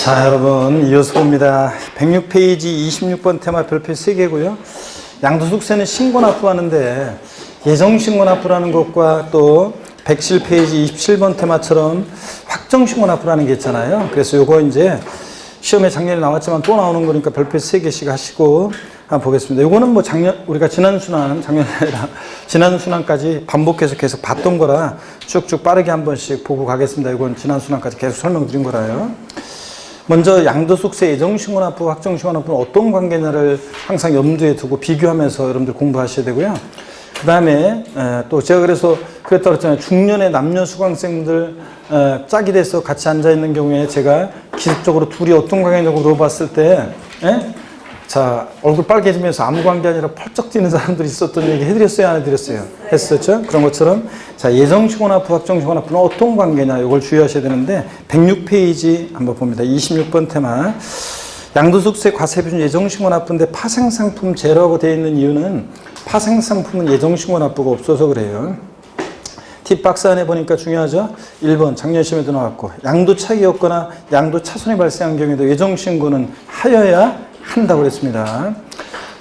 자, 여러분 이어서 봅니다. 106페이지 26번 테마 별표 3개고요. 양도소득세는 신고납부하는데 예정신고납부라는 것과 또 107페이지 27번 테마처럼 확정신고납부라는 게 있잖아요. 그래서 요거 이제 시험에 작년에 나왔지만 또 나오는 거니까 별표 3개씩 하시고 한번 보겠습니다. 요거는 뭐 우리가 지난 순환, 작년이 아니라 지난 순환까지 반복해서 계속 봤던 거라 쭉쭉 빠르게 한 번씩 보고 가겠습니다. 이건 지난 순환까지 계속 설명드린 거라요. 먼저 양도소득세 예정신고납부, 확정신고납부는 어떤 관계냐를 항상 염두에 두고 비교하면서 여러분들 공부하셔야 되고요. 그 다음에 또 제가 그랬다고 그랬잖아요. 중년의 남녀 수강생들 짝이 돼서 같이 앉아있는 경우에 제가 기습적으로 둘이 어떤 관계냐고 물어봤을 때 자, 얼굴 빨개지면서 아무 관계 아니라 펄쩍 뛰는 사람들이 있었던 얘기 해드렸어요? 안 해드렸어요? 했었죠? 그런 것처럼 자, 예정신고납부, 확정신고납부는 어떤 관계냐 이걸 주의하셔야 되는데 106페이지 한번 봅니다. 26번 테마 양도소득세 과세비준 예정신고납부인데 파생상품 제로라고 되어 있는 이유는 파생상품은 예정신고납부가 없어서 그래요. 팁박스 안에 보니까 중요하죠. 1번 작년 시험에도 나왔고 양도차익이 없거나 양도차손이 발생한 경우에도 예정신고는 하여야 한다고 그랬습니다.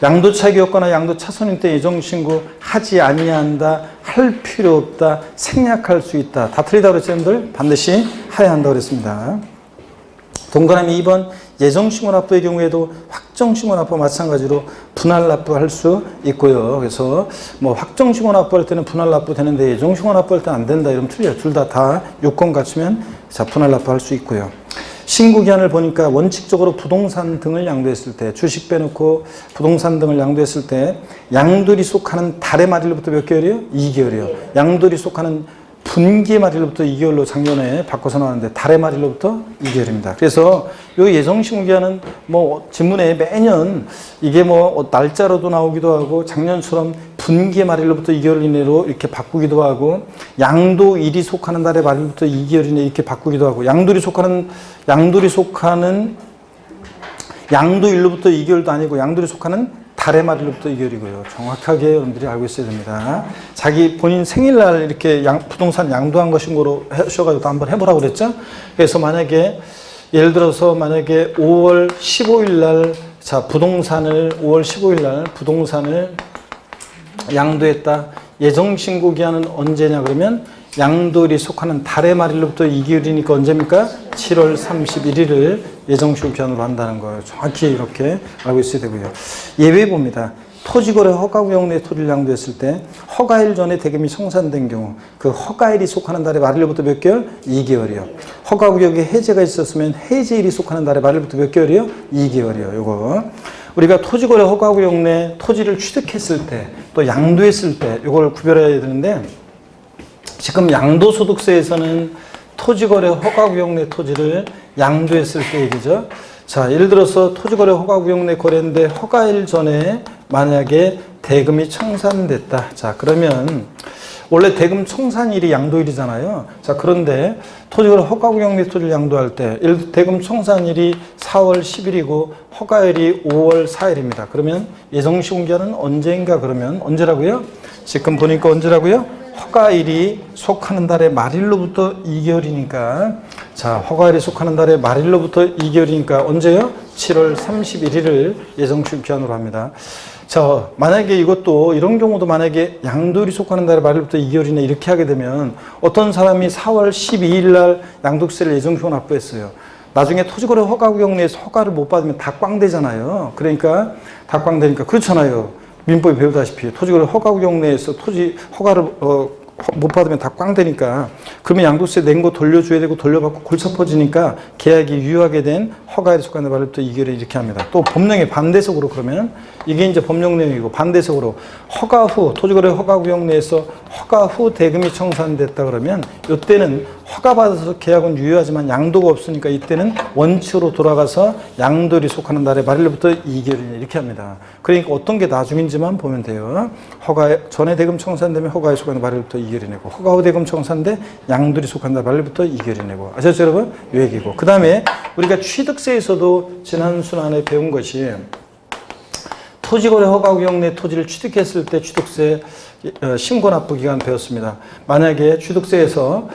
양도차익이 없거나 양도차손일 때 예정신고 하지 아니한다, 할 필요 없다, 생략할 수 있다. 다 틀리다고 그랬죠, 여러분들? 반드시 해야 한다고 그랬습니다. 동그라미 2번 예정신고납부의 경우에도 확정신고납부와 마찬가지로 분할납부 할 수 있고요. 그래서 뭐 확정신고납부 할 때는 분할납부 되는데 예정신고납부 할 때는 안 된다 이러면 틀려요. 둘 다 요건 갖추면 자 분할납부 할 수 있고요. 신고기한을 보니까 원칙적으로 부동산 등을 양도했을 때 주식 빼놓고 부동산 등을 양도했을 때 양도일이 속하는 달의 말일로부터 몇 개월이요? 2개월이요. 양도일이 속하는 분기의 말일로부터 2개월로 작년에 바꿔서 나왔는데 달의 말일로부터 2개월입니다. 그래서 요 예정신고기한은 뭐 지문에 매년 이게 뭐 날짜로도 나오기도 하고 작년처럼 분기의 말일로부터 2개월 이내로 이렇게 바꾸기도 하고 양도일이 속하는 달의 말일로부터 2개월 이내 이렇게 바꾸기도 하고 양도일이 속하는 양도일로부터 2개월도 아니고 양도일이 속하는 달의 말일로부터 2개월이고요. 정확하게 여러분들이 알고 있어야 됩니다. 자기 본인 생일날 이렇게 부동산 양도한 거 신고로 하셔가지고 한번 해보라고 그랬죠? 그래서 만약에 예를 들어서 만약에 5월 15일 날 자 부동산을 5월 15일 날 부동산을 양도했다. 예정신고 기한은 언제냐 그러면 양도일이 속하는 달의 말일로부터 2개월이니까 언제입니까? 7월 31일을 예정신고 기한으로 한다는 걸 정확히 이렇게 알고 있어야 되고요. 예외 봅니다. 토지거래 허가구역 내 토지를 양도했을 때 허가일 전에 대금이 청산된 경우 그 허가일이 속하는 달의 말일로부터 몇 개월? 2개월이요. 허가구역에 해제가 있었으면 해제일이 속하는 달의 말일로부터 몇 개월이요? 2개월이요. 요거 우리가 토지거래 허가구역 내 토지를 취득했을 때 또 양도했을 때 이걸 구별해야 되는데 지금 양도소득세에서는 토지거래 허가구역 내 토지를 양도했을 때 얘기죠. 자, 예를 들어서 토지거래 허가구역 내 거래인데 허가일 전에 만약에 대금이 청산됐다. 자, 그러면 원래 대금 청산일이 양도일이잖아요. 자, 그런데 토지거래 허가구역 내 토지를 양도할 때 예를 들어 대금 청산일이 4월 10일이고 허가일이 5월 4일입니다. 그러면 예정신고기한은 언제인가 그러면 언제라고요? 지금 보니까 언제라고요? 허가일이 속하는 달의 말일로부터 2개월이니까 자 허가일이 속하는 달의 말일로부터 2개월이니까 언제요? 7월 31일을 예정신고 기한으로 합니다. 자 만약에 이것도 이런 경우도 만약에 양도일이 속하는 달의 말일로부터 2개월이나 이렇게 하게 되면 어떤 사람이 4월 12일 날 양도세를 예정신고 납부했어요. 나중에 토지거래 허가구역 내에서 허가를 못 받으면 다 꽝되잖아요. 그러니까 다 꽝되니까 그렇잖아요. 민법에 배우다시피 토지거래 허가구역 내에서 토지 허가를 못 받으면 다 꽝되니까 그러면 양도세 낸 거 돌려줘야 되고 돌려받고 골치 아파지니까 계약이 유효하게 된 허가일이 속하는 말부터 2개월에 이렇게 합니다. 또 법령의 반대석으로 그러면 이게 이제 법령 내용이고 반대석으로 허가 후 토지거래 허가구역 내에서 허가 후 대금이 청산됐다 그러면 이때는 허가받아서 계약은 유효하지만 양도가 없으니까 이때는 원칙으로 돌아가서 양도일이 속하는 날의 말일로부터 2개월이냐 이렇게 합니다. 그러니까 어떤 게 나중인지만 보면 돼요. 허가 전에 대금 청산되면 허가에 속하는 말일부터 2개월이 내고 허가 후 대금 청산돼 양도일이 속한 날 말일부터 2개월이 내고 아셨죠 여러분? 이 얘기고 그 다음에 우리가 취득세에서도 지난 순환에 배운 것이 토지거래 허가구역 내 토지를 취득했을 때 취득세 신고납부 기간 배웠습니다. 만약에 취득세에서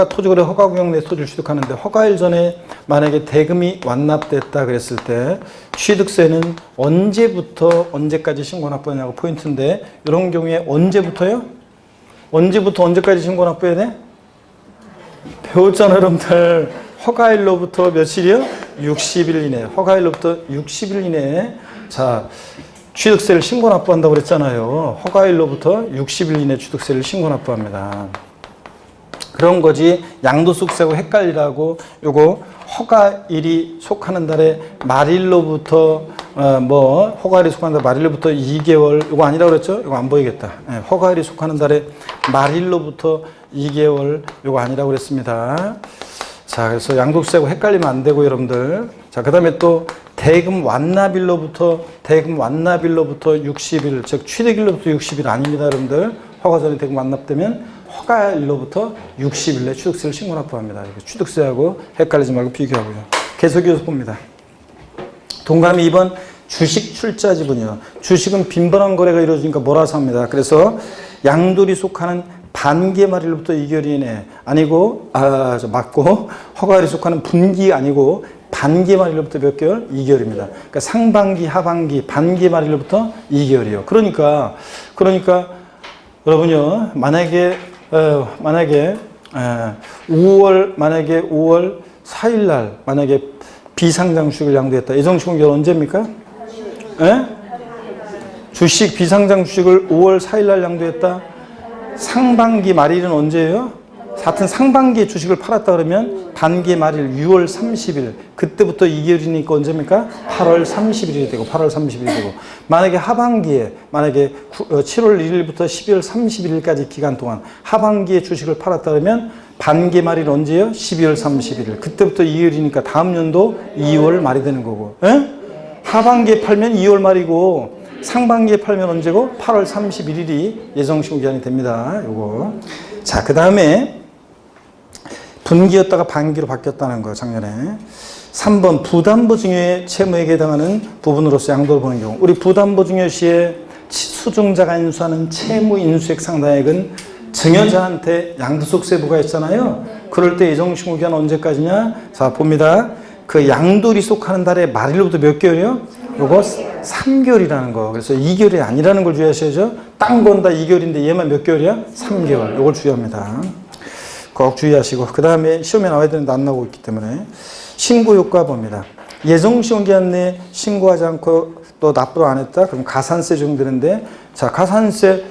토지거래 허가구역 내 토지를 취득하는데 허가일 전에 만약에 대금이 완납됐다 그랬을 때 취득세는 언제부터 언제까지 신고 납부하냐고 포인트인데 이런 경우에 언제부터요? 언제부터 언제까지 신고 납부해야 돼? 배웠잖아요, 여러분들. 허가일로부터 며칠이요? 60일 이내. 허가일로부터 60일 이내에 자 취득세를 신고 납부한다고 그랬잖아요. 허가일로부터 60일 이내 취득세를 신고 납부합니다. 그런 거지 양도소득세하고 헷갈리라고 요거 허가일이 속하는 달에 말일로부터 허가일이 속하는 달 말일로부터 2개월 요거 아니라고 그랬죠? 이거 안 보이겠다. 네, 허가일이 속하는 달에 말일로부터 2개월 요거 아니라고 그랬습니다. 자, 그래서 양도소득세하고 헷갈리면 안 되고 여러분들. 자, 그다음에 또 대금 완납일로부터 60일, 즉 취득일로부터 60일 아닙니다, 여러분들. 허가 전에 대금 완납되면 허가일로부터 60일 내 취득세를 신고 납부합니다. 취득세하고 헷갈리지 말고 비교하고요. 계속 이어서 봅니다. 동그라미 2번 주식 출자 지분이요. 주식은 빈번한 거래가 이루어지니까 몰아서 합니다. 그래서 양도리 속하는 반기 말일로부터 2개월 이내 아니고 맞고 허가일이 속하는 분기 아니고 반기 말일로부터 몇 개월? 2개월입니다. 그러니까 상반기, 하반기, 반기 말일로부터 2개월이요. 그러니까 여러분요 만약에 5월 4일 날 만약에 비상장 주식을 양도했다. 예정신고기간 언제입니까? 예? 주식 비상장 주식을 5월 4일 날 양도했다. 상반기 말일은 언제예요? 하여튼 상반기에 주식을 팔았다 그러면 반기 말일 6월 30일 그때부터 2개월이니까 언제입니까? 8월 30일이 되고 8월 30일이 되고 만약에 하반기에 7월 1일부터 12월 31일까지 기간 동안 하반기에 주식을 팔았다 그러면 반기 말일 언제예요? 12월 31일 그때부터 2개월이니까 다음 연도 2월 말이 되는 거고 에? 하반기에 팔면 2월 말이고 상반기에 팔면 언제고? 8월 31일이 예정신고기간이 됩니다. 요거. 자, 그 다음에 분기였다가 반기로 바뀌었다는 거예요, 작년에. 3번 부담보 증여의 채무액에 해당하는 부분으로서 양도를 보는 경우. 우리 부담보 증여 시에 수증자가 인수하는 채무 인수액 상당액은 증여자한테 양도소득세 부과했잖아요. 그럴 때 예정신고기간 언제까지냐? 자, 봅니다. 그 양도리 속하는 달의 말일로부터 몇 개월이요? 요거 3개월이라는 거. 그래서 2개월이 아니라는 걸 주의하셔야죠. 딴 건 다 2개월인데 얘만 몇 개월이야? 3개월. 요걸 주의합니다. 꼭 주의하시고 그 다음에 시험에 나와야 되는데 안 나오고 있기 때문에 신고 효과 봅니다. 예정신고기간 내에 신고하지 않고 또 납부를 안 했다? 그럼 가산세 적용되는데 자 가산세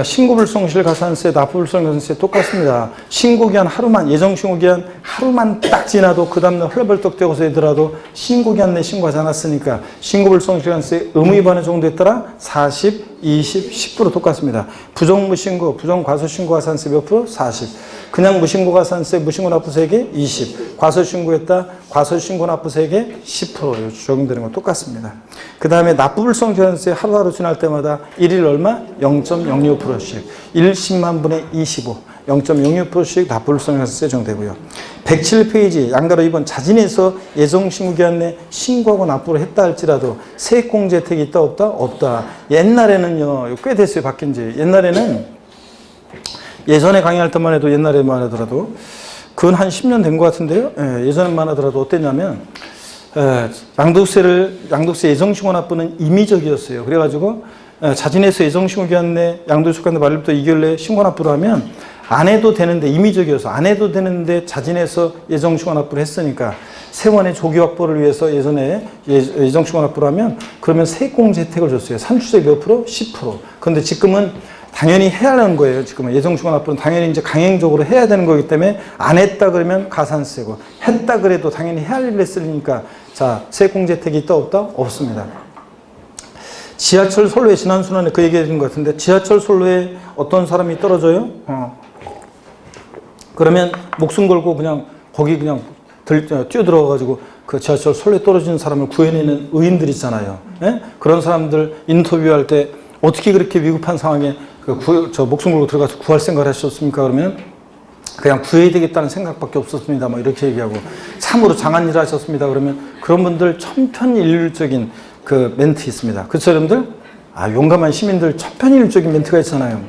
신고불성실 가산세, 납부불성 가산세 똑같습니다. 신고기한 하루만, 예정신고기한 하루만 딱 지나도 그 다음날 헐벌떡 되고서 하더라도 신고기한 내 신고하지 않았으니까 신고불성실 가산세 의무위반에 적용됐더라 40, 20, 10% 똑같습니다. 부정무신고, 부정과소신고 가산세 몇 프로? 40. 그냥 무신고 가산세, 무신고 납부세액이 20. 과소신고했다, 과소신고 납부세액이 10% 적용되는 건 똑같습니다. 그 다음에 납부불성 가산세 하루하루 지날 때마다 1일 얼마? 0.06%씩 10만 분의 25 0.06%씩 납부불성 가산세 적용되고요. 107페이지 양가로 2번 자진해서 예정신고기간 내 신고하고 납부를 했다 할지라도 세액공제 혜택이 있다 없다? 없다. 옛날에는요 꽤 됐어요 바뀐 지. 옛날에는 예전에 강의할 때만 해도 옛날에만 하더라도 그건 한 10년 된 것 같은데요. 예전에만 하더라도 어땠냐면 양도세 예정신고 납부는 임의적이었어요. 그래가지고 자진해서 예정신고기간 내 양도세 속한 말일부터 2개월 내에 신고 납부를 하면 안 해도 되는데 임의적이어서 안 해도 되는데 자진해서 예정신고 납부를 했으니까 세원의 조기 확보를 위해서 예전에 예정신고 납부를 하면 그러면 세액공제 혜택을 줬어요. 산출세 몇 프로? 10%. 그런데 지금은 당연히 해야 하는 거예요. 지금은 예정신고 납부는 당연히 이제 강행적으로 해야 되는 거기 때문에 안 했다 그러면 가산세고 했다 그래도 당연히 해야 할 일을 했으니까 자 세액공제 혜택이 있다 없다? 없습니다. 지하철 선로에 지난 순환에 그 얘기해 드린 것 같은데 지하철 선로에 어떤 사람이 떨어져요? 그러면 목숨 걸고 그냥 거기 그냥 뛰어들어가지고 그 지하철 선로에 떨어지는 사람을 구해내는 의인들 있잖아요. 예? 그런 사람들 인터뷰할 때 어떻게 그렇게 위급한 상황에 목숨 걸고 들어가서 구할 생각을 하셨습니까? 그러면 그냥 구해야 되겠다는 생각밖에 없었습니다. 뭐 이렇게 얘기하고 참으로 장한 일을 하셨습니다. 그러면 그런 분들 천편일률적인 그 멘트 있습니다. 그렇죠, 여러분들? 용감한 시민들 천편일률적인 멘트가 있잖아요.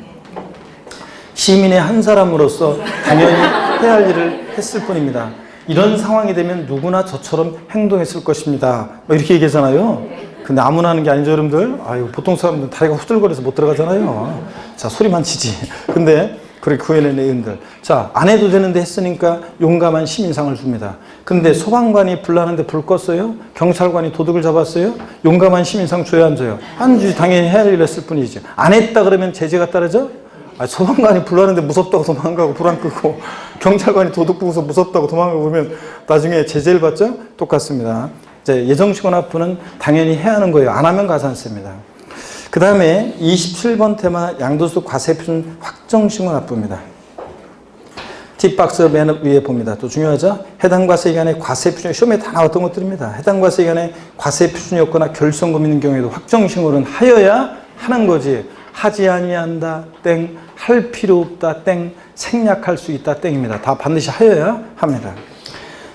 시민의 한 사람으로서 당연히 해야 할 일을 했을 뿐입니다. 이런 상황이 되면 누구나 저처럼 행동했을 것입니다. 뭐 이렇게 얘기하잖아요. 근데 아무나 하는 게 아니죠, 여러분들. 아유, 보통 사람들은 다리가 후들거려서 못 들어가잖아요. 자, 소리만 치지. 근데 그렇게 구해낸 내용들. 자, 안 해도 되는데 했으니까 용감한 시민상을 줍니다. 근데 소방관이 불 나는데 불 껐어요? 경찰관이 도둑을 잡았어요? 용감한 시민상 줘야 안 줘요? 안 주지. 당연히 해야 할 일을 했을 뿐이죠. 안 했다 그러면 제재가 따르죠? 아, 소방관이 불 나는데 무섭다고 도망가고 불 안 끄고 경찰관이 도둑 보고서 무섭다고 도망가고 그러면 나중에 제재를 받죠? 똑같습니다. 이제 예정신고납부는 당연히 해야 하는 거예요. 안 하면 가산세입니다. 그 다음에 27번 테마 양도소득 과세표준 확정신고납부입니다. 팁박스 맨 위에 봅니다. 또 중요하죠? 해당 과세기간에 과세표준, 시험에 다 나왔던 것들입니다. 해당 과세기간에 과세표준이 없거나 결손금 있는 경우에도 확정신고는 하여야 하는 거지. 하지 아니한다 땡, 할 필요 없다 땡, 생략할 수 있다 땡입니다. 다 반드시 하여야 합니다.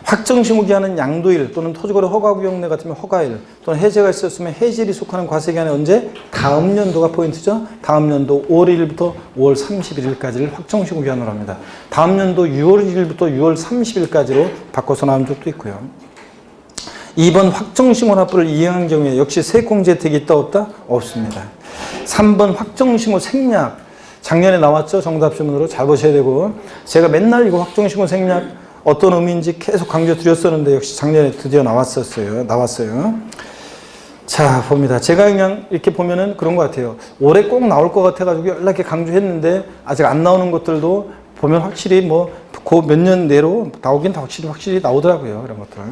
확정신고기한은 양도일 또는 토지거래 허가구역내 같으면 허가일 또는 해제가 있었으면 해제일이 속하는 과세기간에 언제? 다음 연도가 포인트죠. 다음 연도 5월 1일부터 5월 31일까지를 확정신고기한으로 합니다. 다음 연도 6월 1일부터 6월 30일까지로 바꿔서 나온 적도 있고요. 2번 확정신고납부를 이행한 경우에 역시 세액공제 혜택이 있다 없다? 없습니다. 3번 확정신고 생략. 작년에 나왔죠. 정답질문으로 잘 보셔야 되고, 제가 맨날 이거 확정신고 생략 어떤 의미인지 계속 강조드렸었는데 역시 작년에 드디어 나왔어요. 자, 봅니다. 제가 그냥 이렇게 보면은 그런 것 같아요. 올해 꼭 나올 것 같아가지고 연락해 강조했는데 아직 안 나오는 것들도 보면 확실히 뭐 그 몇 년 내로 나오긴 확실히 나오더라고요. 이런 것들.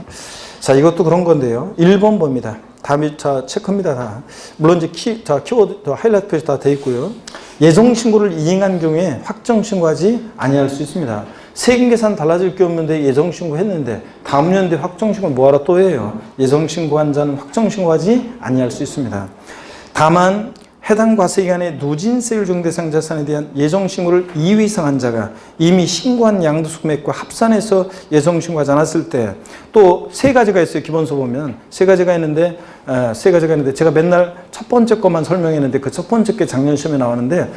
자, 이것도 그런 건데요. 1번 봅니다. 다음이 자 체크입니다. 다. 물론 이제 키워드 하이라이트 표시 다 돼 있고요. 예정 신고를 이행한 경우에 확정 신고하지 아니할 수 있습니다. 세금 계산 달라질 게 없는데 예정 신고했는데 다음 연도에 확정 신고 뭐하러 또 해요? 예정 신고한 자는 확정 신고하지 아니할 수 있습니다. 다만 해당 과세기간에 누진세율 중대상 자산에 대한 예정신고를 2회 이상 한 자가 이미 신고한 양도소 금액과 합산해서 예정신고하지 않았을 때 또 세 가지가 있어요. 기본서 보면 세 가지가 있는데 제가 맨날 첫 번째 것만 설명했는데 그 첫 번째 게 작년 시험에 나오는데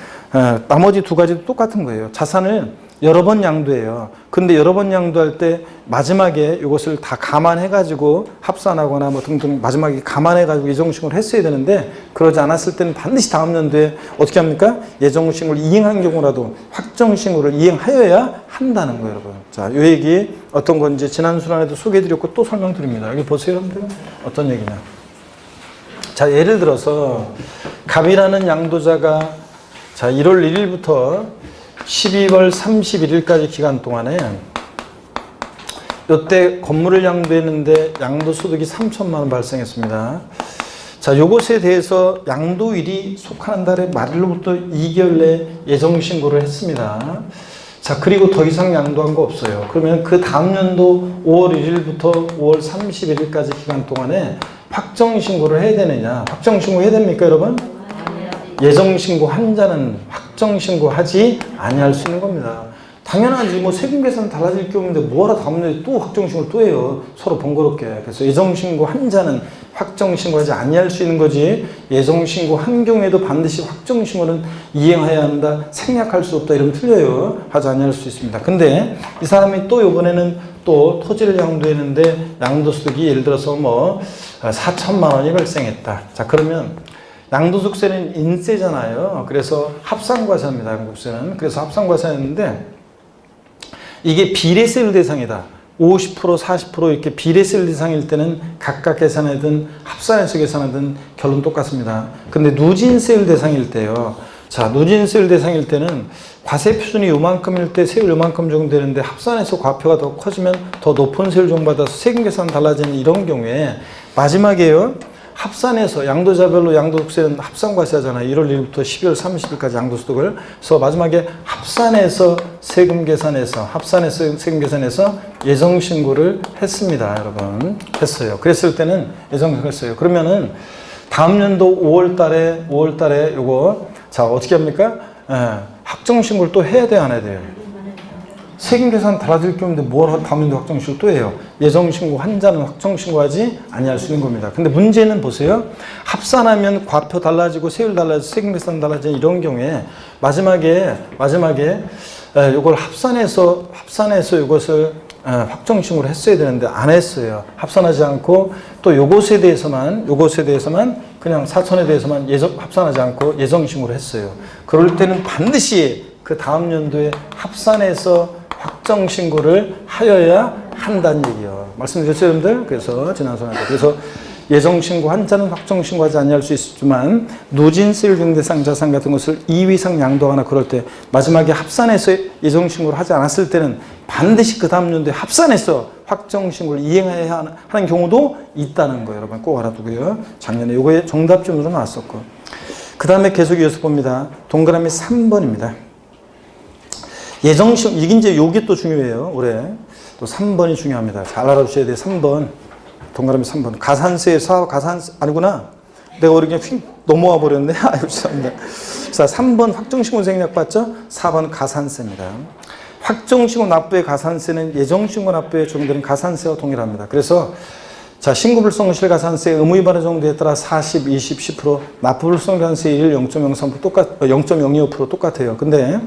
나머지 두 가지도 똑같은 거예요. 자산을 여러 번 양도해요. 근데 여러 번 양도할 때 마지막에 이것을 다 감안해가지고 합산하거나 뭐 등등 마지막에 감안해가지고 예정신고를 했어야 되는데 그러지 않았을 때는 반드시 다음 연도에 어떻게 합니까? 예정신고를 이행한 경우라도 확정신고를 이행하여야 한다는 거예요, 여러분. 자, 이 얘기 어떤 건지 지난 시간에도 소개해드렸고 또 설명드립니다. 여기 보세요, 여러분들. 어떤 얘기냐. 자, 예를 들어서 갑이라는 양도자가 자, 1월 1일부터 12월 31일까지 기간 동안에 이때 건물을 양도했는데 양도소득이 3천만 원 발생했습니다. 자, 요것에 대해서 양도일이 속하는 달의 말일로부터 2개월 내 예정신고를 했습니다. 자, 그리고 더 이상 양도한 거 없어요. 그러면 그 다음 연도 5월 1일부터 5월 31일까지 기간 동안에 확정신고를 해야 되느냐? 확정신고 해야 됩니까, 여러분? 예정신고 한 자는 확정신고하지 아니할 수 있는 겁니다. 당연하지. 뭐 세금 계산 달라질 게 없는데 뭐하러 다음 년에 또 확정신고를 또 해요. 서로 번거롭게. 그래서 예정신고 한 자는 확정신고하지 아니할 수 있는 거지. 예정신고 한 경우에도 반드시 확정신고는 이행해야 한다. 생략할 수 없다. 이러면 틀려요. 하지 아니할 수 있습니다. 근데 이 사람이 또 이번에는 또 토지를 양도했는데 양도소득이 예를 들어서 뭐 4천만 원이 발생했다. 자, 그러면 양도소득세는 인세잖아요. 그래서 합산과세입니다. 양도소득세는. 그래서 합산과세였는데 이게 비례세율 대상이다. 50%, 40% 이렇게 비례세율 대상일 때는 각각 계산하든 합산해서 계산하든 결론 똑같습니다. 근데 누진세율 대상일 때요. 자, 누진세율 대상일 때는 과세 표준이 요만큼일 때 세율 요만큼 정도 되는데 합산해서 과표가 더 커지면 더 높은 세율 정도받아서 세금 계산 달라지는 이런 경우에 마지막에요. 합산해서 양도자별로 양도소득세는 합산과세하잖아요. 1월 1일부터 12월 30일까지 양도소득을. 그래서 마지막에 합산해서 세금 계산해서 예정신고를 했습니다. 여러분. 했어요. 그랬을 때는 예정신고를 했어요. 그러면은 다음 연도 5월 달에 요거 자, 어떻게 합니까? 확정신고를 또 해야 돼요, 안 해야 돼요? 세금 계산 달라질 게 없는데 뭘 다음 연도 확정신고 또 해요. 예정신고 한 자는 확정신고하지 아니할 수 있는 겁니다. 근데 문제는 보세요. 합산하면 과표 달라지고 세율 달라지고 세금 계산 달라지는 이런 경우에 마지막에 이걸 합산해서 이것을 확정신고를 했어야 되는데 안 했어요. 합산하지 않고 또 요것에 대해서만 그냥 사천에 대해서만 합산하지 않고 예정신고를 했어요. 그럴 때는 반드시 그 다음 연도에 합산해서 확정신고를 하여야 한다는 얘기예요. 말씀드렸죠, 여러분들? 그래서 지난 시간에 그래서 예정신고 한자는 확정신고하지 않을 수 있지만 누진세율경대상 자산 같은 것을 2위 이상 양도하거나 그럴 때 마지막에 합산해서 예정신고를 하지 않았을 때는 반드시 그 다음 연도에 합산해서 확정신고를 이행해야 하는 경우도 있다는 거예요. 여러분 꼭 알아두고요. 작년에 요거에 정답점으로 나왔었고 그 다음에 계속 이어서 봅니다. 동그라미 3번입니다. 예정신고 이게 이제 요게 또 중요해요. 올해 또 3번이 중요합니다. 잘 알아두셔야 돼요. 3번 동그라미 3번. 가산세에서 가산세 아니구나. 내가 우리 그냥 휙 넘어와 버렸네. 아유, 죄송합니다. 자, 3번 확정신고 생략 봤죠? 4번 가산세입니다. 확정신고 납부의 가산세는 예정신고 납부에 적용되는 가산세와 동일합니다. 그래서 자, 신고불성실 가산세 의무위반의 정도에 따라 40, 20, 10% 납부불성가산세율 0.02% 똑같아요. 근데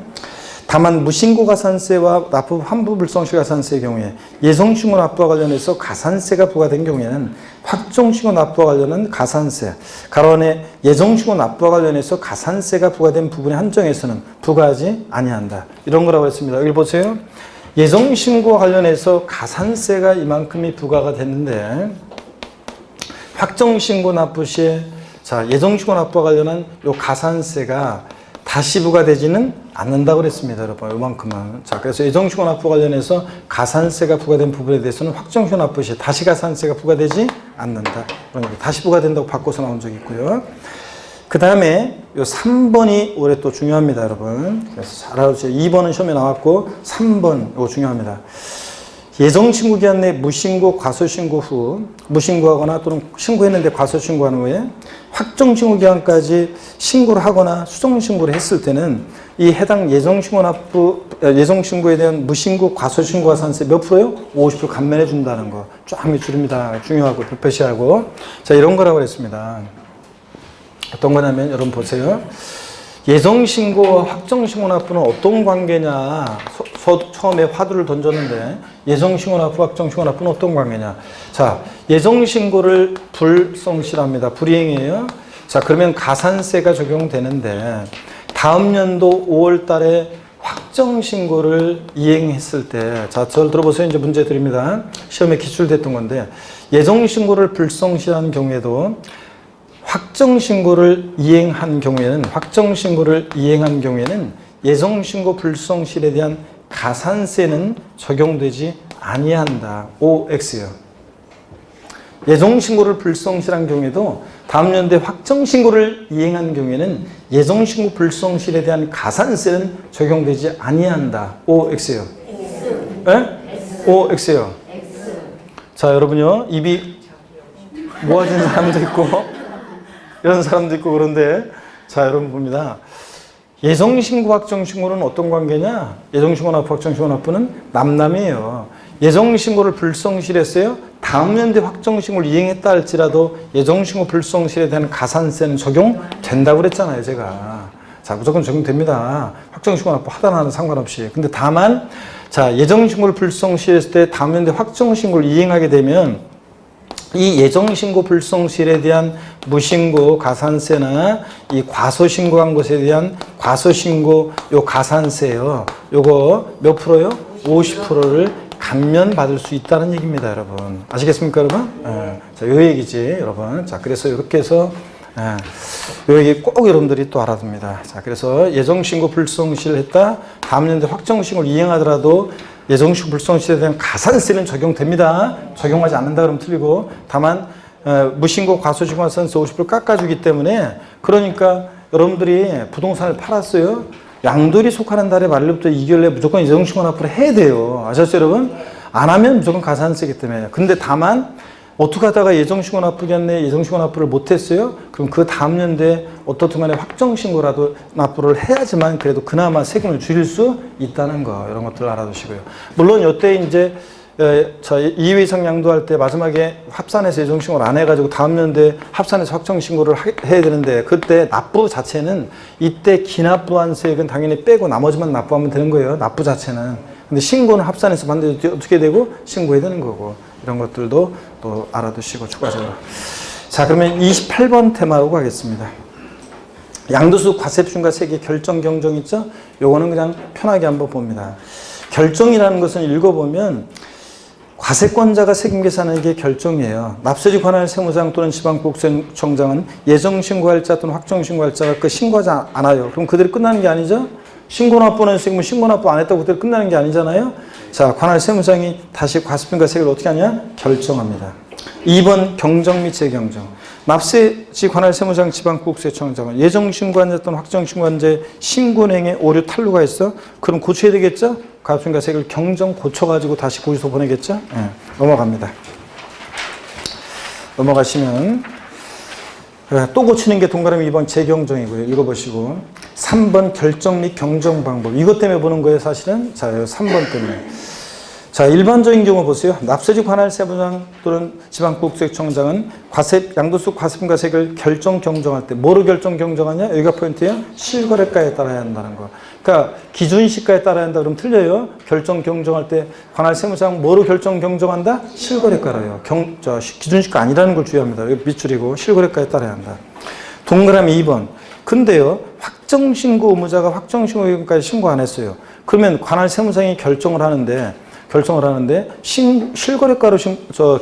다만 무신고 가산세와 납부 환부 불성실 가산세의 경우에 예정신고 납부와 관련해서 가산세가 부과된 경우에는 확정신고 납부와 관련한 가산세, 가로 안에 예정신고 납부와 관련해서 가산세가 부과된 부분의 한정에서는 부과하지 아니한다. 이런 거라고 했습니다. 여기 보세요. 예정신고와 관련해서 가산세가 이만큼이 부과가 됐는데 확정신고 납부 시에 자, 예정신고 납부와 관련한 요 가산세가 다시 부과되지는 않는다고 그랬습니다. 여러분, 요만큼만. 자, 그래서 예정신고 납부 관련해서 가산세가 부과된 부분에 대해서는 확정신고 납부 시 다시 가산세가 부과되지 않는다. 그러니까 다시 부과된다고 바꿔서 나온 적이 있고요. 그 다음에 요 3번이 올해 또 중요합니다, 여러분. 그래서 잘 알아주세요. 2번은 시험에 나왔고 3번 이거 중요합니다. 예정신고 기한 내 무신고, 과소신고 후 무신고하거나 또는 신고했는데 과소신고한 후에 확정신고 기한까지 신고를 하거나 수정신고를 했을 때는 이 해당 예정신고에 대한 무신고, 과소신고 가산세 몇 프로요? 50% 감면해 준다는 거. 쫙 밑줄입니다. 중요하고 표시하고. 자, 이런 거라고 했습니다. 어떤 거냐면 여러분 보세요. 예정신고와 확정신고 납부는 어떤 관계냐. 처음에 화두를 던졌는데 예정신고 납부, 확정신고 납부는 어떤 관계냐. 자, 예정신고를 불성실합니다. 불이행이에요. 자, 그러면 가산세가 적용되는데 다음 연도 5월 달에 확정신고를 이행했을 때 자, 저를 들어보세요. 이제 문제 드립니다. 시험에 기출됐던 건데 예정신고를 불성실한 경우에도 확정신고를 이행한 경우에는 예정신고 불성실에 대한 가산세는 적용되지 아니한다. OX요. 예정신고를 불성실한 경우에도 다음 연도에 확정신고를 이행한 경우에는 예정신고 불성실에 대한 가산세는 적용되지 아니한다. OX요. OX요. 자, 여러분요. 입이 모아진 사람도 있고 이런 사람도 있고 그런데 자, 여러분 봅니다. 예정신고, 확정신고는 어떤 관계냐? 예정신고 납부, 확정신고 납부는 남남이에요. 예정신고를 불성실했어요. 다음 연도에 확정신고를 이행했다 할지라도 예정신고 불성실에 대한 가산세는 적용된다고 그랬잖아요, 제가. 자, 무조건 적용됩니다. 확정신고 납부 하다 나는 상관없이. 근데 다만, 자, 예정신고를 불성실했을 때 다음 연도에 확정신고를 이행하게 되면 이 예정신고 불성실에 대한 무신고 가산세나 이 과소신고한 것에 대한 과소신고 요 가산세요. 요거 몇 프로요? 50%를 감면받을 수 있다는 얘기입니다, 여러분. 아시겠습니까, 여러분? 자, 요 얘기지, 여러분. 자, 그래서 이렇게 해서 요 얘기 꼭 여러분들이 또 알아둡니다. 자, 그래서 예정신고 불성실을 했다. 다음 년도에 확정신고를 이행하더라도 예정신고 불성실에 대한 가산세는 적용됩니다. 적용하지 않는다 그러면 틀리고 다만 무신고 과소신고 가산세 50% 깎아주기 때문에 그러니까 여러분들이 부동산을 팔았어요. 양도일이 속하는 달의 말일부터 2개월 내에 무조건 예정신고 납부를 해야 돼요. 아셨죠, 여러분? 안 하면 무조건 가산세이기 때문에. 근데 다만 어떻게 하다가 예정신고 납부 기한 내에 예정신고 납부를 못했어요? 그럼 그 다음 연도에 어떻든 간에 확정신고라도 납부를 해야지만 그래도 그나마 세금을 줄일 수 있다는 거. 이런 것들 알아두시고요. 물론 이때 이제 저 2회 이상 양도할 때 마지막에 합산해서 예정신고를 안 해가지고 다음 연도에 합산해서 확정신고를 해야 되는데 그때 납부 자체는 이때 기납부한 세액은 당연히 빼고 나머지만 납부하면 되는 거예요. 납부 자체는. 근데 신고는 합산해서 반드시 어떻게 되고 신고해야 되는 거고 이런 것들도 또 알아두시고 추가적으로. 자, 그러면 28번 테마로 가겠습니다. 양도소 과세표준과 세액의 결정 경정 있죠? 요거는 그냥 편하게 한번 봅니다. 결정이라는 것은 읽어보면 과세권자가 세금 계산하는 게 결정이에요. 납세지 관할 세무장 또는 지방국세청장은 예정신고할자 또는 확정신고할자가 그 신고하지 않아요. 그럼 그대로 끝나는 게 아니죠? 신고납부는 세금은 신고납부 안 했다고 그대로 끝나는 게 아니잖아요. 자, 관할 세무장이 다시 과세표준과 세액을 어떻게 하냐? 결정합니다. 2번 경정 및 재경정. 납세지 관할 세무장 지방국세청장은 예정신고한 자 또는 확정신고한 자의 신고행에 오류 탈루가 있어? 그럼 고쳐야 되겠죠? 과세표준과 세액을 경정 고쳐가지고 다시 고지서 보내겠죠? 네, 넘어갑니다. 넘어가시면 또 고치는 게 동그라미 2번 재경정이고요. 읽어보시고 3번 결정 및 경정 방법. 이것 때문에 보는 거예요, 사실은. 자, 3번 때문에. 자, 일반적인 경우 보세요. 납세지 관할 세무장 또는 지방국세청장은 양도소 과세표준과 세액을 결정 경정할 때 뭐로 결정 경정하냐? 여기가 포인트예요. 실거래가에 따라야 한다는 거. 그러니까 기준시가에 따라야 한다 그러면 틀려요. 결정 경정할 때 관할 세무장 뭐로 결정 경정한다? 실거래가로요. 기준시가 아니라는 걸 주의합니다. 여기 밑줄이고 실거래가에 따라야 한다. 동그라미 2번. 근데요, 확정신고 의무자가 확정신고까지 신고 안 했어요. 그러면 관할 세무장이 결정을 하는데 실거래가로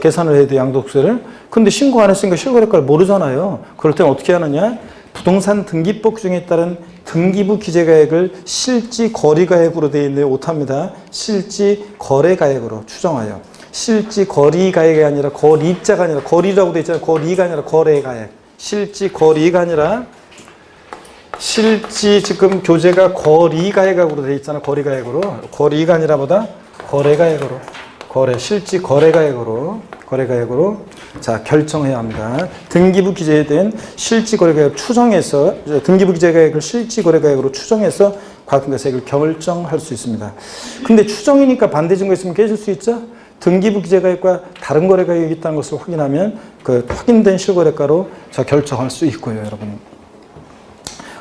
계산을 해야 돼, 양도소득세를. 근데 신고 안 했으니까 실거래가를 모르잖아요. 그럴 때는 어떻게 하느냐? 부동산 등기법 규정에 따른 등기부 기재가액을 실지거래가액으로 되어 있는데 오타입니다. 실지거래가액으로 추정하여. 실지거래가액이 아니라 거리자가 아니라 거리라고 되어 있잖아요. 거리가 아니라 거래가액. 실지거래가 아니라 지금 교재가 거리가액으로 되어 있잖아요. 거리가액으로. 거리가 아니라 보다 거래가액으로. 실지거래가액으로. 자, 결정해야 합니다. 등기부 기재에 대한 실지거래가액 추정해서, 등기부 기재가액을 실지거래가액으로 추정해서 과세표준과 세액을 결정할 수 있습니다. 근데 추정이니까 반대 증거 있으면 깨질 수 있죠? 등기부 기재가액과 다른 거래가액이 있다는 것을 확인하면 그 확인된 실거래가로 결정할 수 있고요, 여러분.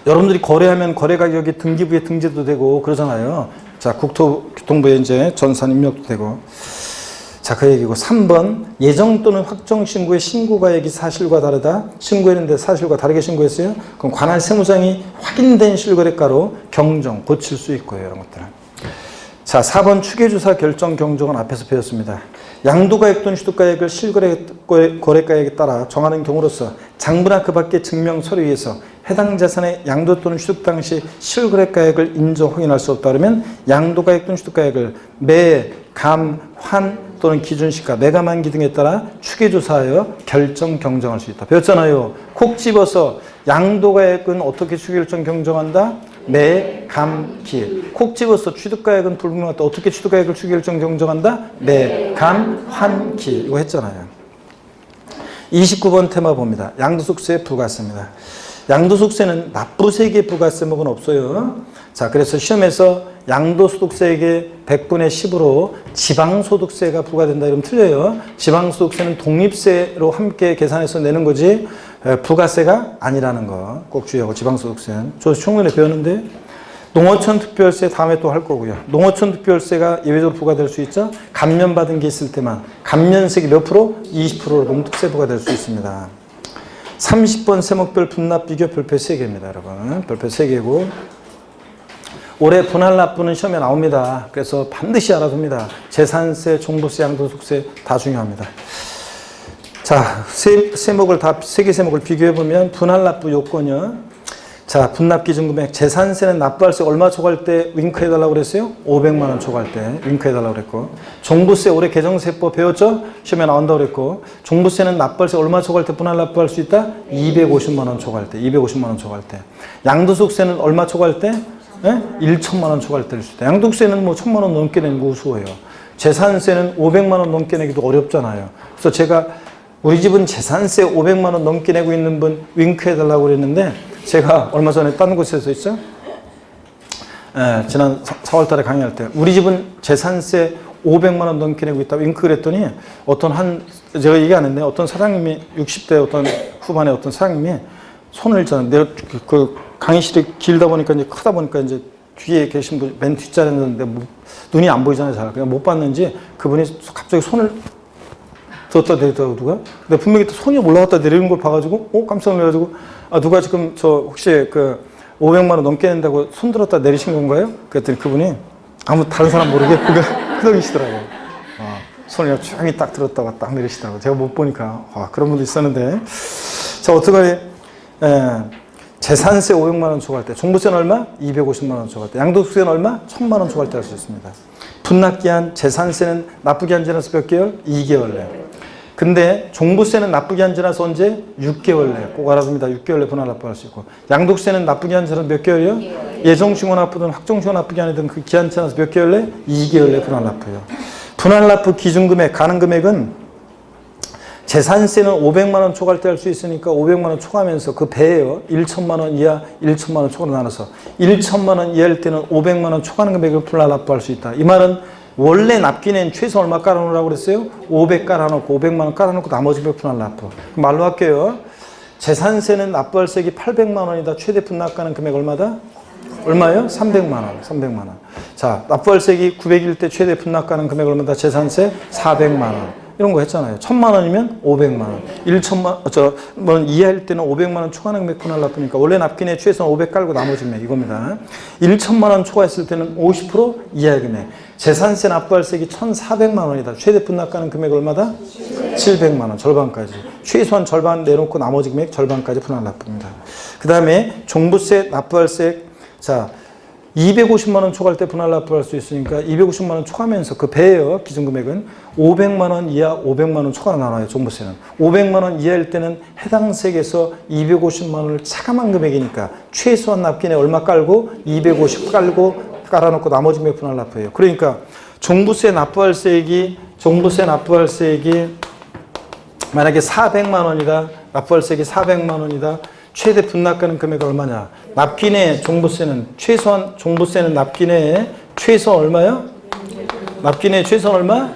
여러분들이 거래하면 거래가격이 등기부에 등재도 되고 그러잖아요. 자, 국토교통부에 이제 전산 입력도 되고. 자, 그 얘기고 3번 예정 또는 확정 신고의 신고가액이 사실과 다르다. 신고했는데 사실과 다르게 신고했어요. 그럼 관할 세무장이 확인된 실거래가로 경정, 고칠 수 있고요. 이런 것들은. 자, 4번 추계조사 결정 경정은 앞에서 배웠습니다. 양도가액 또는 취득가액을 실거래가액에 따라 정하는 경우로서 장부나 그 밖의 증명 서류에 의해서 해당 자산의 양도 또는 취득 당시 실거래가액을 인정 확인할 수 없다 그러면 양도가액 또는 취득가액을 매, 감, 환 또는 기준시가, 매감한기 등에 따라 추계조사하여 결정 경정할 수 있다. 배웠잖아요. 콕 집어서 양도가액은 어떻게 추계결정 경정한다? 매, 감, 기. 콕 집어서 취득가액은 불분명하다. 어떻게 취득가액을 추계결정 경정한다? 매, 감, 환, 기. 이거 했잖아요. 29번 테마 봅니다. 양도소득세 부가세입니다. 양도소득세는 납부세액의 부가세목은 없어요. 자, 그래서 시험에서 양도소득세액의 100분의 10으로 지방소득세가 부과된다 이러면 틀려요. 지방소득세는 독립세로 함께 계산해서 내는 거지 부가세가 아니라는 거 꼭 주의하고. 지방소득세는 저 청년에 배웠는데 농어촌 특별세 다음에 또 할 거고요. 농어촌 특별세가 예외적으로 부과될 수 있죠. 감면받은 게 있을 때만. 감면세액이 몇 프로? 20%로 농특세 부과될 수 있습니다. 30번 세목별 분납 비교 별표 3개입니다. 여러분. 별표 3개고 올해 분할 납부는 시험에 나옵니다. 그래서 반드시 알아둡니다. 재산세, 종부세, 양도소득세 다 중요합니다. 자, 세목을 다 3개 세목을 비교해보면 분할 납부 요건이요. 자, 분납 기준 금액. 재산세는 납부할세 얼마 초과할 때 윙크해달라고 그랬어요? 500만 원 초과할 때 윙크해달라고 그랬고. 종부세 올해 개정세법 배웠죠? 시험에 나온다고 그랬고. 종부세는 납부할세 얼마 초과할 때 분할 납부할 수 있다? 250만 원 초과할 때. 250만 원 초과할 때. 양도소득세는 얼마 초과할 때? 1천만 원 초과할 때일 수 있다. 양도세는 뭐 1,000만 원 넘게 내는 거 우수해요. 재산세는 500만 원 넘게 내기도 어렵잖아요. 그래서 제가 우리 집은 재산세 500만 원 넘게 내고 있는 분 윙크해달라고 그랬는데 제가 얼마 전에 딴 곳에서 있죠? 지난 4월 달에 강의할 때 우리 집은 재산세 500만 원 넘게 내고 있다고 윙크 그랬더니 제가 얘기 안 했네. 어떤 사장님이 60대 어떤 후반에 어떤 사장님이 손을 잖아. 내가 그 강의실이 길다 보니까 이제 크다 보니까 이제 뒤에 계신 분 맨 뒷자리에 있는데 눈이 안 보이잖아요. 잘. 그냥 못 봤는지 그분이 갑자기 손을 들었다 내렸다고 누가? 근데 분명히 또 손이 올라갔다 내리는 걸 봐가지고 깜짝 놀라가지고 누가 지금 저 혹시 그 500만 원 넘게 낸다고 손 들었다 내리신 건가요? 그랬더니 그분이 아무 다른 사람 모르게 끄덕이시더라고요. 손을 조용히 딱 들었다가 딱 내리시더라고요. 제가 못 보니까 그런 분도 있었는데 자 어떡하니 재산세 500만 원 초과할 때 종부세는 얼마? 250만 원 초과할 때 양도소득세는 얼마? 1000만 원 초과할 때 할 수 있습니다. 분납기한 재산세는 납부기 한 지나서 몇 개월? 2개월 내. 근데 종부세는 납부기 한 지나서 언제? 6개월 내. 꼭 알아둡니다. 6개월 내 분할 납부할 수 있고 양도세는 납부기 한 지나서 몇 개월이요? 예정신고 납부든 확정신고 납부기 한이든 그 기한 지나서 몇 개월 내? 2개월 내 분할 납부요. 분할 납부 기준금액 가능 금액은 재산세는 500만 원 초과할 때 할 수 있으니까 500만 원 초과하면서 그 배예요. 1천만 원 이하, 1천만 원 초과로 나눠서 1천만 원 이하일 때는 500만 원 초과하는 금액을 분할 납부할 수 있다. 이 말은 원래 납기는 최소 얼마 깔아놓으라고 그랬어요? 500 깔아놓고 500만 원 깔아놓고 나머지 백 분할 납부. 말로 할게요. 재산세는 납부할 세액이 800만 원이다. 최대 분납가능 금액 얼마다? 얼마예요? 300만 원. 300만 원. 자, 납부할 세액이 900일 때 최대 분납가능 금액 얼마다? 재산세 400만 원. 이런 거 했잖아요. 1000만 원이면 500만 원. 1천만 원 이하일 때는 500만 원 초과하는 금액 분할 납부니까 원래 납기내 최소는 500 깔고 나머지 금액 이겁니다. 1천만 원 초과했을 때는 50% 이하의 금액. 재산세 납부할 세액이 1,400만 원이다. 최대 분납가능 금액 얼마다? 700만 원. 절반까지. 최소한 절반 내놓고 나머지 금액 절반까지 분할 납부입니다. 그 다음에 종부세 납부할 세액. 자, 250만 원 초과할 때 분할 납부할 수 있으니까 250만 원 초과하면서 그 배예요. 기준금액은 500만 원 이하 500만 원 초과로 나눠요. 종부세는. 500만 원 이하일 때는 해당 세액에서 250만 원을 차감한 금액이니까 최소한 납기내 얼마 깔고 250 깔아놓고 나머지 금액 분할 납부해요. 그러니까 종부세 납부할 세액이 만약에 400만 원이다. 납부할 세액이 400만 원이다. 최대 분납가능 금액이 얼마냐? 납기내 종부세는 최소한 종부세는 납기내에 최소 얼마요? 납기내 최소 얼마?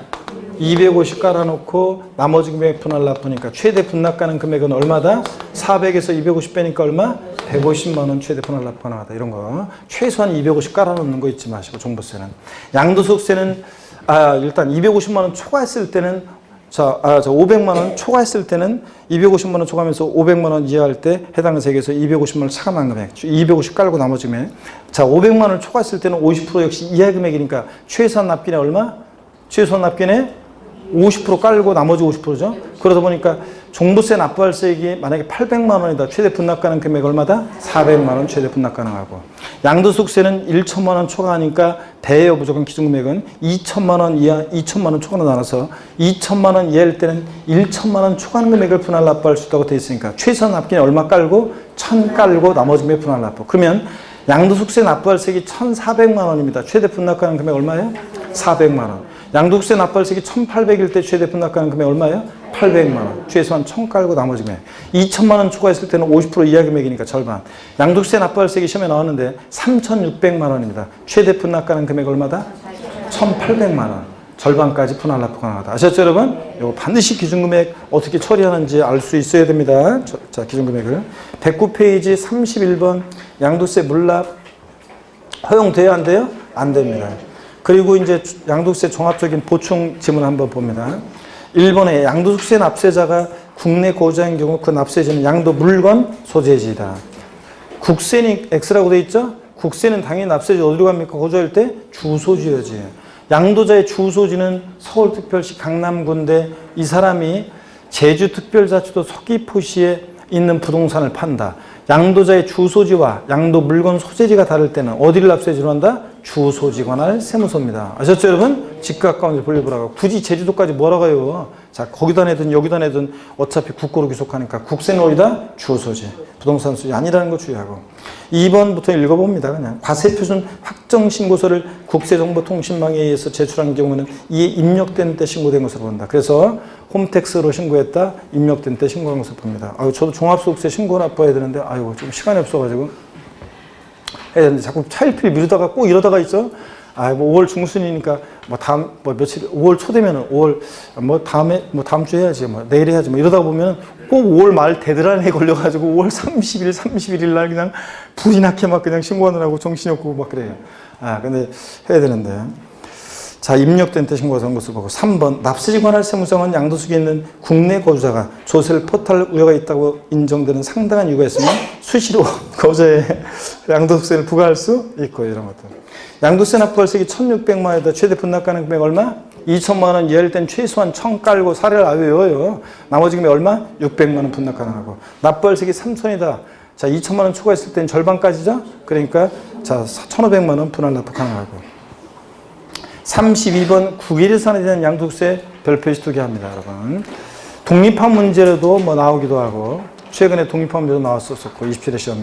250 깔아놓고 나머지 금액 분할 납부니까 최대 분납가능 금액은 얼마다? 400에서 250 빼니까 얼마? 150만 원 최대 분할 납부가 나왔다. 이런 거 최소한 250 깔아놓는 거 잊지 마시고 종부세는. 양도소득세는 일단 250만 원 초과했을 때는 500만 원 초과했을 때는 250만 원 초과하면서 500만 원 이하할 때 해당 세액에서 250만 원을 차감한 금액, 250 깔고 나머지 금액. 자, 500만 원 초과했을 때는 50% 역시 이하 금액이니까 최소한 납기내 얼마? 최소한 납기내 50% 깔고 나머지 50%죠. 그러다 보니까 종부세 납부할 세액이 만약에 800만 원이다. 최대 분납가능 금액 얼마다? 400만 원 최대 분납가능하고. 양도소득세는 1천만 원 초과하니까 배예요. 무조건 기준금액은 2천만 원 이하, 2천만 원 초과로 나눠서 2천만 원 이하일 때는 1천만 원 초과하는 금액을 분할 납부할 수 있다고 되어 있으니까 최소한 납기내 얼마 깔고 1000 깔고 나머지 금액 분할 납부. 그러면 양도소득세 납부할 세액이 1,400만 원입니다. 최대 분납가능 금액 얼마예요? 400만 원. 양도소득세 납부할 세액이 1,800일 때 최대 분납가능 금액 얼마예요? 800만 원. 최소한 1000 깔고 나머지 금액. 2천만 원 초과했을 때는 50% 이하 금액이니까 절반. 양도소득세 납부할 세액이 시험에 나왔는데 3,600만 원입니다. 최대 분납가능 금액 얼마다? 1,800만 원. 절반까지 분할 납부가 나왔다. 아셨죠, 여러분? 이거 반드시 기준금액 어떻게 처리하는지 알 수 있어야 됩니다. 자, 기준금액을. 109페이지 31번 양도세 물납 허용돼요, 안 돼요? 안 됩니다. 그리고 이제 양도세 종합적인 보충 지문 한번 봅니다. 1번에 양도소득세 납세자가 국내 거주자인 경우 그 납세지는 양도 물건 소재지다. 국세는 X라고 돼 있죠? 국세는 당연히 납세지 어디로 갑니까? 거주할 때 주소지여지. 양도자의 주소지는 서울특별시 강남구인데 이 사람이 제주특별자치도 서귀포시에 있는 부동산을 판다. 양도자의 주소지와 양도 물건 소재지가 다를 때는 어디를 납세지로 한다? 주소지 관할 세무서입니다. 아셨죠, 여러분? 집과 가까운 데 분리불하고 굳이 제주도까지 뭐라고 해요? 자, 거기다 내든 여기다 내든 어차피 국고로 귀속하니까 국세는 어디다? 주소지. 부동산 소지 아니라는 거 주의하고. 2번부터 읽어봅니다. 그냥 과세표준 확정신고서를 국세정보통신망에 의해서 제출한 경우는 이에 입력된 때 신고된 것으로 본다. 그래서 홈택스로 신고했다, 입력된 때 신고한 것으로 봅니다. 저도 종합소득세 신고 납부해야 되는데 좀 시간이 없어가지고 해야 되는데 자꾸 차일피일 미루다가 꼭 이러다가 있어. 뭐 5월 중순이니까 뭐 다음 뭐 며칠 5월 초 되면은 5월 뭐 다음 주에 해야지 뭐 내일 해야지 뭐 이러다 보면 꼭 5월 말 데드라인에 걸려가지고 5월 31일 날 그냥 불이 나게 막 그냥 신고하느라고 정신이 없고 막 그래요. 근데 해야 되는데. 자, 입력된 때 신고하는 것을 보고 3번 납세지 관할 세무서는 양도소득이 있는 국내 거주자가 조세를 포탈 우려가 있다고 인정되는 상당한 이유가 있으면 수시로 거주에 양도소득세를 부과할 수 있고 이런 것들. 양도세 납부할세기 1,600만 원에다 최대 분납 가능 금액 얼마? 2천만 원 이하일 땐 최소한 1,000 깔고 사례를 외워요. 나머지 금액 얼마? 600만 원 분납 가능하고. 납부할세기 3천이다. 자, 2천만 원 추가했을 땐 절반까지죠? 그러니까 자, 1,500만 원 분할 납부 가능하고. 32번 국외재산에 대한 양도세 별표시 2개 합니다, 여러분. 독립한 문제로도 뭐 나오기도 하고, 최근에 독립한 문제도 나왔었고, 27회 시험에.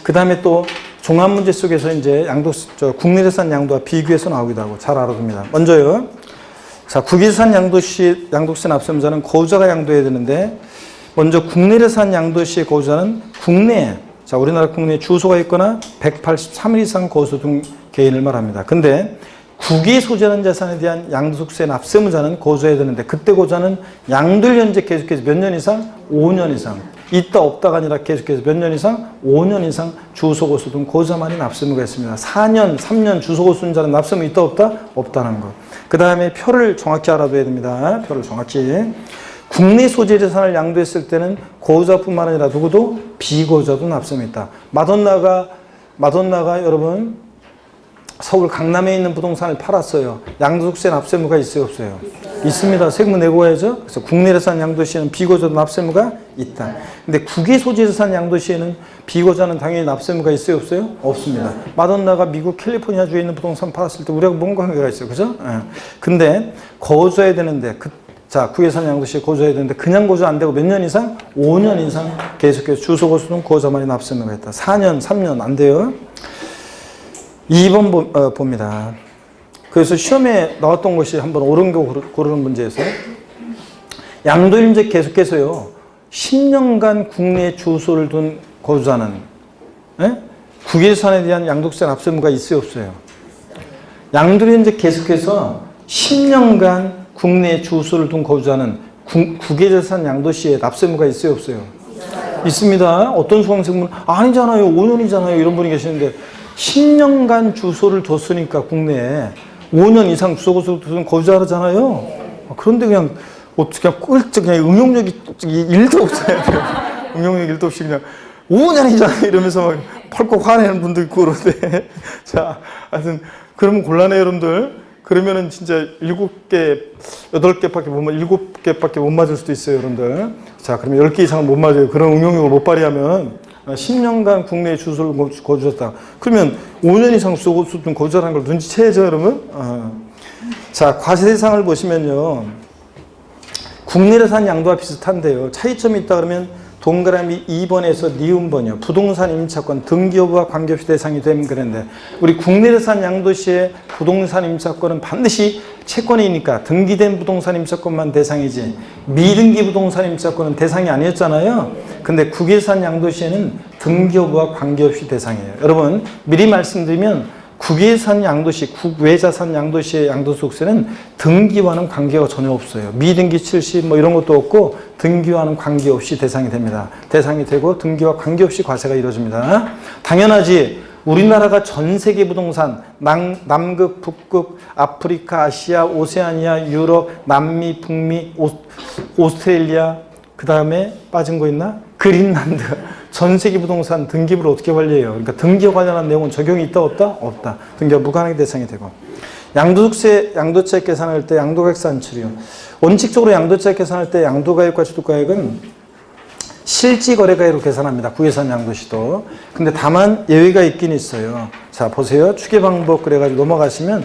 그 다음에 또 종합 문제 속에서 이제 국내재산 양도와 비교해서 나오기도 하고, 잘 알아둡니다. 먼저요. 자, 국외재산 양도세 납세자는 거주자가 양도해야 되는데, 먼저 국내재산 양도시의 거주자는 국내에, 자, 우리나라 국내에 주소가 있거나 183일 이상 거주 등 개인을 말합니다. 근데 국외에 소재하는 자산에 대한 양도소득세 납세무자는 거주해야 되는데 그때 거주자는 양도일 현재 계속해서 몇 년 이상? 5년 이상. 있다 없다가 아니라 계속해서 몇 년 이상? 5년 이상 주소 거주 등 거주자만이 납세무가 있습니다. 4년, 3년 주소 거주는 자는 납세무 있다 없다? 없다는 거. 그 다음에 표를 정확히 알아둬야 됩니다. 표를 정확히. 국내 소재 재산을 양도했을 때는 거주자뿐만 아니라 누구도 비거주자도 납세무 있다. 마돈나가 여러분 서울 강남에 있는 부동산을 팔았어요. 양도소득세 납세무가 있어요, 없어요? 있습니다. 세금 내고 가야죠. 그래서 국내재산 양도시에는 비거주자도 납세무가 있다. 근데 국외 소재재산 양도시에는 비거주자는 당연히 납세무가 있어요, 없어요? 없습니다. 마돈나가 미국 캘리포니아주에 있는 부동산 팔았을 때 우리하고 뭔 관계가 있어요, 그죠? 근데 거주해야 되는데 자, 국외재산 양도시에 거주해야 되는데 그냥 거주 안 되고 몇 년 이상? 5년 이상 계속해서 주소 거주 등 거주자만이 납세무가 있다. 4년, 3년 안 돼요. 2번 봅니다. 그래서 시험에 나왔던 것이 한번 옳은 거 고르는 문제에서 양도일 이제 계속해서요 10년간 국내 주소를 둔 거주자는 국외재산에 대한 양도세 납세무가 있어요, 없어요? 양도일 이제 계속해서 10년간 국내 주소를 둔 거주자는 국외재산 양도시에 납세무가 있어요, 없어요? 있습니다. 어떤 수강생분은 아니잖아요, 5년이잖아요 이런 분이 계시는데 10년간 주소를 뒀으니까 국내에 5년 이상 주소 거주하잖아요. 그런데 그냥 어떻게 그냥 응용력이 1도 없어야 돼요. 응용력 1도 없이 그냥 5년이잖아요 이러면서 막 펄컥 화내는 분도 있고 그런데 자, 하여튼 그러면 곤란해요, 여러분들. 그러면은 진짜 7개, 8개밖에 못 맞, 7개밖에 못 맞을 수도 있어요, 여러분들. 자, 그러면 10개 이상은 못 맞아요. 그런 응용력을 못 발휘하면 10년간 국내에 주소를 거주했다. 그러면 5년 이상 주소 좀 거주하는 걸 눈치채야죠, 여러분? 자, 과세 대상을 보시면요. 국내재산 양도와 비슷한데요. 차이점이 있다 그러면 동그라미 2번에서 니은번이요. 부동산 임차권 등기 여부와 관계없이 대상이 되면 그랬는데 우리 국내재산 양도시의 부동산 임차권은 반드시 채권이니까 등기된 부동산 임차권만 대상이지 미등기 부동산 임차권은 대상이 아니었잖아요. 근데 국외재산 양도시에는 등기 여부와 관계없이 대상이에요. 여러분 미리 말씀드리면 국외재산 양도시, 국외자산 양도시의 양도소득세는 등기와는 관계가 전혀 없어요. 미등기 70 뭐 이런 것도 없고 등기와는 관계없이 대상이 됩니다. 대상이 되고 등기와 관계없이 과세가 이루어집니다. 당연하지. 우리나라가 전 세계 부동산, 남극, 북극, 아프리카, 아시아, 오세아니아, 유럽, 남미, 북미, 오스트레일리아, 그 다음에 빠진 거 있나? 그린란드. 전 세계 부동산 등기부를 어떻게 관리해요? 그러니까 등기와 관련한 내용은 적용이 있다 없다? 없다. 등기와 무관하게 대상이 되고. 양도소득세, 양도차익 계산할 때 양도가액 산출이요. 원칙적으로 양도차익 계산할 때 양도가액과 취득가액은 실지거래가액으로 계산합니다. 국외재산 양도시도. 근데 다만 예외가 있긴 있어요. 자, 보세요. 추계 방법 그래가지고 넘어가시면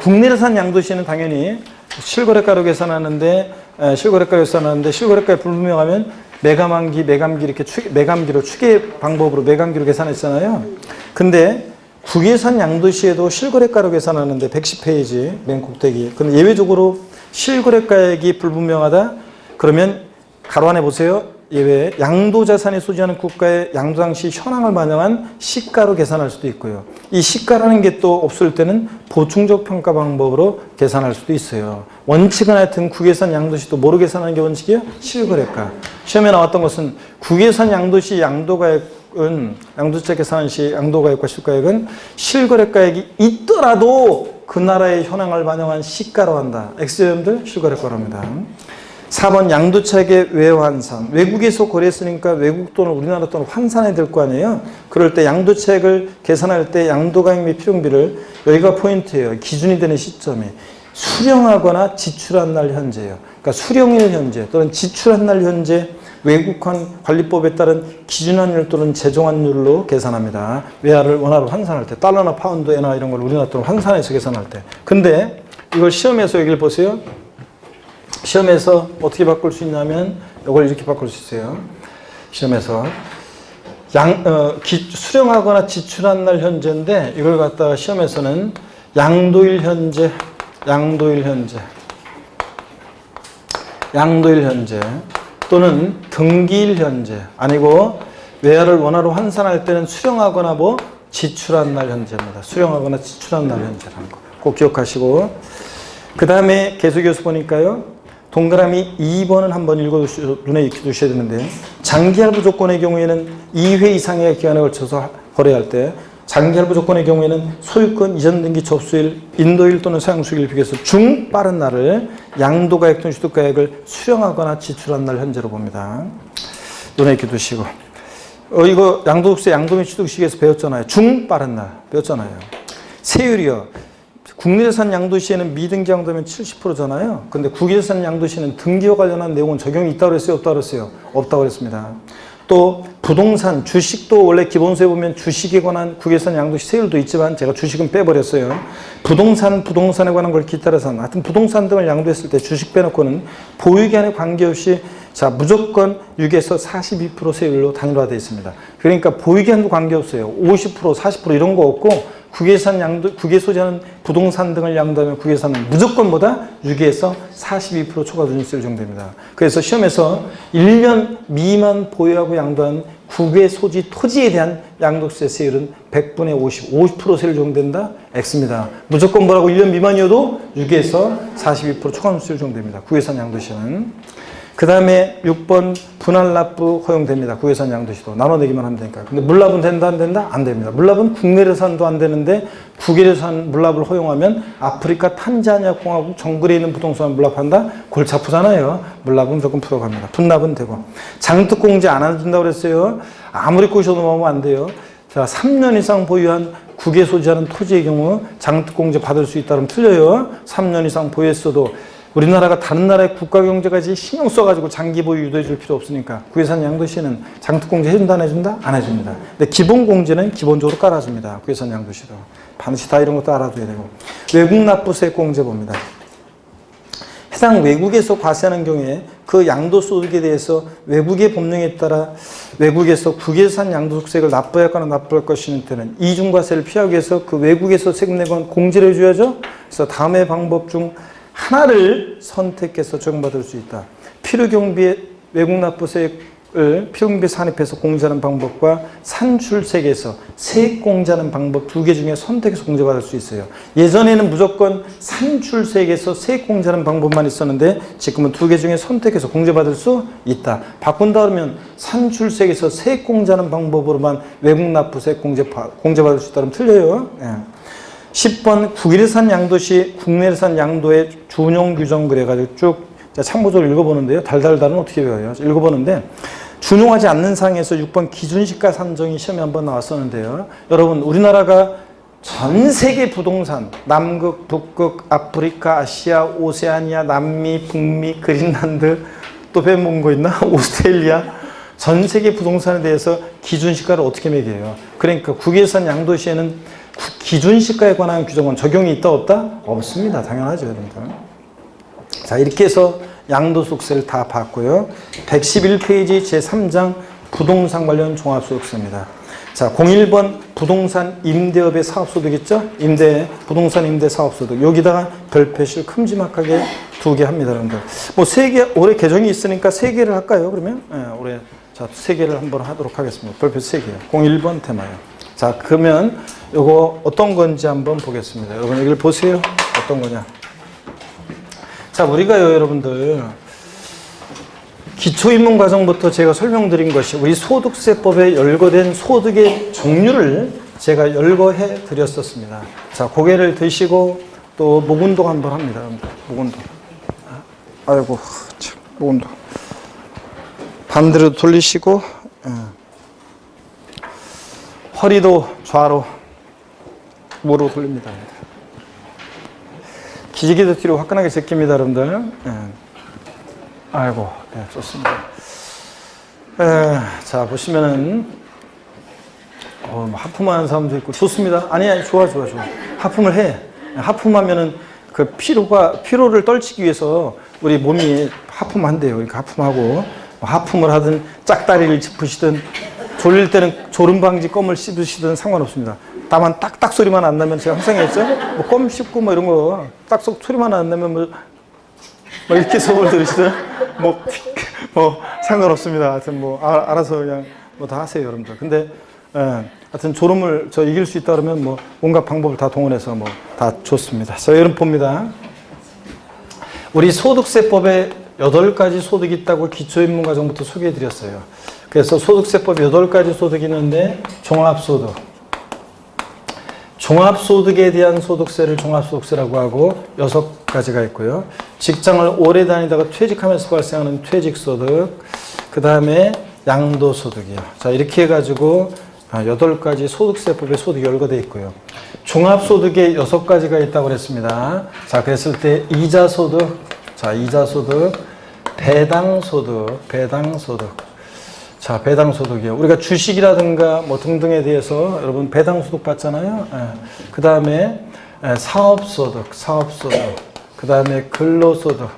국내재산 양도시는 당연히 실거래가로 계산하는데 실거래가에 불분명하면 매감기 이렇게 매감기로 추계 방법으로 매감기로 계산했잖아요. 근데 국외재산 양도시에도 실거래가로 계산하는데 110페이지 맨 꼭대기. 근데 예외적으로 실거래가액이 불분명하다. 그러면 가로 안에 보세요. 예외 양도자산이 소지하는 국가의 양도당시 현황을 반영한 시가로 계산할 수도 있고요. 이 시가라는 게 또 없을 때는 보충적 평가 방법으로 계산할 수도 있어요. 원칙은 하여튼 국외산 양도시도 뭐로 계산하는 게 원칙이에요? 실거래가. 시험에 나왔던 것은 국외산 양도시 양도가액은 양도세 계산한 시 양도가액과 실가액은 실거래가액이 있더라도 그 나라의 현황을 반영한 시가로 한다. X여러분들 실거래가로 합니다. 4번 양도차익의 외환산. 외국에서 거래했으니까 외국 돈을 우리나라 돈을 환산해야 될 거 아니에요. 그럴 때 양도차익을 계산할 때 양도가액 및 필요비를 여기가 포인트예요. 기준이 되는 시점이 수령하거나 지출한 날 현재예요. 그러니까 수령일 현재 또는 지출한 날 현재 외국환 관리법에 따른 기준환율 또는 제종환율로 계산합니다. 외화를 원화로 환산할 때 달러나 파운드, 엔화 이런 걸 우리나라 돈을 환산해서 계산할 때. 근데 이걸 시험에서 여기를 보세요. 시험에서 어떻게 바꿀 수 있냐면 이걸 이렇게 바꿀 수 있어요. 시험에서 수령하거나 지출한 날 현재인데 이걸 갖다가 시험에서는 양도일 현재 또는 등기일 현재 아니고 외화를 원화로 환산할 때는 수령하거나 뭐 지출한 날 현재입니다. 수령하거나 지출한 날 현재라는 거 꼭 기억하시고 그 다음에 계속해서 보니까요. 동그라미 2번은 한번 눈에 익혀두셔야 되는데 장기할부 조건의 경우에는 2회 이상의 기간에 걸쳐서 거래할 때 장기할부 조건의 경우에는 소유권 이전 등기 접수일, 인도일 또는 사용수일 비교해서 중 빠른 날을 양도가액 또는 취득가액을 수령하거나 지출한 날 현재로 봅니다. 눈에 익혀두시고 이거 양도세 양도 및 취득 시기에서 배웠잖아요. 중 빠른 날 배웠잖아요. 세율이요. 국내재산 양도시에는 미등기 양도면 70%잖아요. 근데 국외재산 양도시에는 등기와 관련한 내용은 적용이 있다고 그랬어요? 없다고 그랬어요? 없다고 그랬습니다. 또 부동산, 주식도 원래 기본소에 보면 주식에 관한 국외재산 양도시 세율도 있지만 제가 주식은 빼버렸어요. 부동산에 관한 걸 기타라서 하여튼 부동산 등을 양도했을 때 주식 빼놓고는 보유기한에 관계없이 자 무조건 6에서 42% 세율로 단일화되어 있습니다. 그러니까 보유기한도 관계없어요. 50%, 40% 이런 거 없고 국외 소지하는 부동산 등을 양도하면 국외산은 무조건 보다 6에서 42% 초과 누진세율 정도입니다. 그래서 시험에서 1년 미만 보유하고 양도한 국외 소지 토지에 대한 양도세 세율은 100분의 50% 세율 정도된다? X입니다. 무조건 뭐라고 1년 미만이어도 6에서 42% 초과 누진세율 정도입니다. 국외산 양도시는. 그 다음에 6번 분할납부 허용됩니다. 국외산 양도시도 나눠내기만 하면 되니까. 근데 물납은 된다 안 된다? 안 됩니다. 물납은 국내래산도 안 되는데 국외래산 물납을 허용하면 아프리카 탄자니아 공화국 정글에 있는 부동산 물납한다? 골치 아프잖아요. 물납은 무조건 풀어갑니다. 분납은 되고. 장특공제 안 해준다고 그랬어요. 아무리 꼬셔도 넘어가면 안 돼요. 자, 3년 이상 보유한 국외 소지하는 토지의 경우 장특공제 받을 수 있다면 틀려요. 3년 이상 보유했어도 우리나라가 다른 나라의 국가경제까지 신경 써가지고 장기 보유 유도해 줄 필요 없으니까 국외산 양도시는 장특공제 해준다 안 해준다? 안 해줍니다. 근데 기본공제는 기본적으로 깔아줍니다. 국외산 양도시도. 반드시 다 이런 것도 알아둬야 되고. 외국납부세 공제 봅니다. 해당 외국에서 과세하는 경우에 그 양도소득에 대해서 외국의 법령에 따라 외국에서 국외산 양도소득세를 납부할거나 납부할 것이는 때는 이중과세를 피하기 위해서 그 외국에서 세금 내건 공제를 해줘야죠. 그래서 다음의 방법 중 하나를 선택해서 적용받을 수 있다. 필요경비에 외국납부세를 필요경비에 산입해서 공제하는 방법과 산출세에서 세액 공제하는 방법 두 개 중에 선택해서 공제받을 수 있어요. 예전에는 무조건 산출세에서 세액 공제하는 방법만 있었는데 지금은 두 개 중에 선택해서 공제받을 수 있다. 바꾼다 그러면 산출세에서 세액 공제하는 방법으로만 외국납부세 공제받을 수 있다면 틀려요. 예. 10번 국외산 양도시 국내산 양도의 준용 규정 그래가지고 쭉 참고적으로 읽어보는데요. 달달달은 어떻게 배워요? 읽어보는데 준용하지 않는 상에서 6번 기준시가 산정이 시험에 한번 나왔었는데요. 여러분 우리나라가 전 세계 부동산 남극, 북극, 아프리카, 아시아, 오세아니아, 남미, 북미, 그린란드 또 빼먹은 거 있나? 오스트레일리아 전 세계 부동산에 대해서 기준시가를 어떻게 매겨요? 그러니까 국외산 양도시에는 기준시가에 관한 규정은 적용이 있다 없다? 없습니다. 당연하죠. 여러분들. 자 이렇게 해서 양도소득세를 다 봤고요. 111페이지 제3장 부동산 관련 종합소득세입니다. 자, 01번 부동산 임대업의 사업소득 있죠? 부동산 임대 사업소득. 여기다가 별표시를 큼지막하게 2개 합니다, 여러분들. 뭐 3개, 올해 개정이 있으니까 3개를 할까요, 그러면? 네, 올해. 자, 3개를 한번 하도록 하겠습니다. 별표시 3개요. 01번 테마요. 자, 그러면 요거 어떤 건지 한번 보겠습니다. 여러분, 여기를 보세요. 어떤 거냐. 자, 우리가요, 여러분들. 기초입문 과정부터 제가 설명드린 것이 우리 소득세법에 열거된 소득의 종류를 제가 열거해 드렸었습니다. 자, 고개를 드시고 또 목 운동 한번 합니다. 목 운동. 아이고, 참, 목 운동. 반대로 돌리시고, 허리도 좌로, 우로 돌립니다. 기지개도 뒤로 화끈하게 제낍니다, 여러분들. 아이고, 네, 좋습니다. 자, 보시면은, 하품하는 사람도 있고, 좋습니다. 아니, 좋아. 하품을 해. 하품하면은 그 피로를 떨치기 위해서 우리 몸이 하품한대요. 그러니까 하품하고, 하품을 하든, 짝다리를 짚으시든, 졸릴 때는 졸음방지 껌을 씹으시든 상관없습니다. 다만 딱딱 소리만 안 나면 제가 항상 했죠? 뭐 껌 씹고 뭐 이런 거, 딱 소리만 안 나면 뭐 이렇게 수업을 들으시든, 뭐 상관없습니다. 하여튼 뭐, 알아서 그냥 뭐 다 하세요, 여러분들. 근데, 하여튼 졸음을 이길 수 있다 그러면 뭐 온갖 방법을 다 동원해서 뭐 다 좋습니다. 자, 여러분 봅니다. 우리 소득세법에 8가지 소득이 있다고 기초입문 과정부터 소개해 드렸어요. 그래서 소득세법 8가지 소득이 있는데 종합소득. 종합소득에 대한 소득세를 종합소득세라고 하고 6가지가 있고요. 직장을 오래 다니다가 퇴직하면서 발생하는 퇴직소득, 그 다음에 양도소득이요. 자, 이렇게 해가지고 8가지 소득세법에 소득이 열거되어 있고요. 종합소득에 6가지가 있다고 그랬습니다. 자, 그랬을 때 이자소득, 자, 이자소득, 배당소득. 자, 배당소득이요. 우리가 주식이라든가 뭐 등등에 대해서 여러분 배당소득 받잖아요. 그 다음에 사업소득. 그 다음에 근로소득,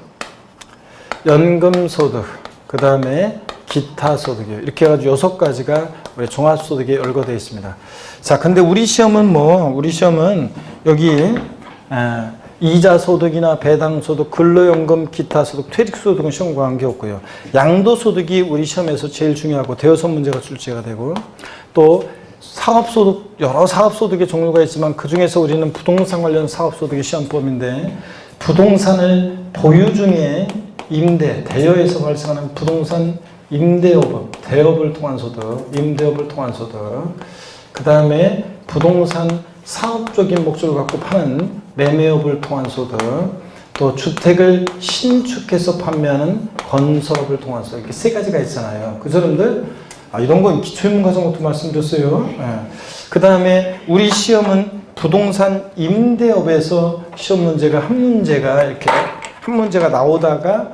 연금소득, 그 다음에 기타소득이요. 이렇게 해가지고 6가지가 우리 종합소득에 열거되어 있습니다. 자, 근데 우리 시험은 여기 이자소득이나 배당소득, 근로연금, 기타소득, 퇴직소득은 시험과 관계없고요. 양도소득이 우리 시험에서 제일 중요하고 대여섯 문제가 출제가 되고, 또 사업소득, 여러 사업소득의 종류가 있지만 그 중에서 우리는 부동산 관련 사업소득이 시험법인데, 부동산을 보유 중에 임대, 대여에서 발생하는 부동산 임대업, 대업을 통한 소득, 임대업을 통한 소득, 그 다음에 부동산 사업적인 목적을 갖고 파는 매매업을 통한 소득, 또 주택을 신축해서 판매하는 건설업을 통한 소득, 이렇게 3가지가 있잖아요. 그 사람들, 이런 건 기초입문 과정부터 말씀드렸어요. 그 다음에 우리 시험은 부동산 임대업에서 시험 문제가 한 문제가 나오다가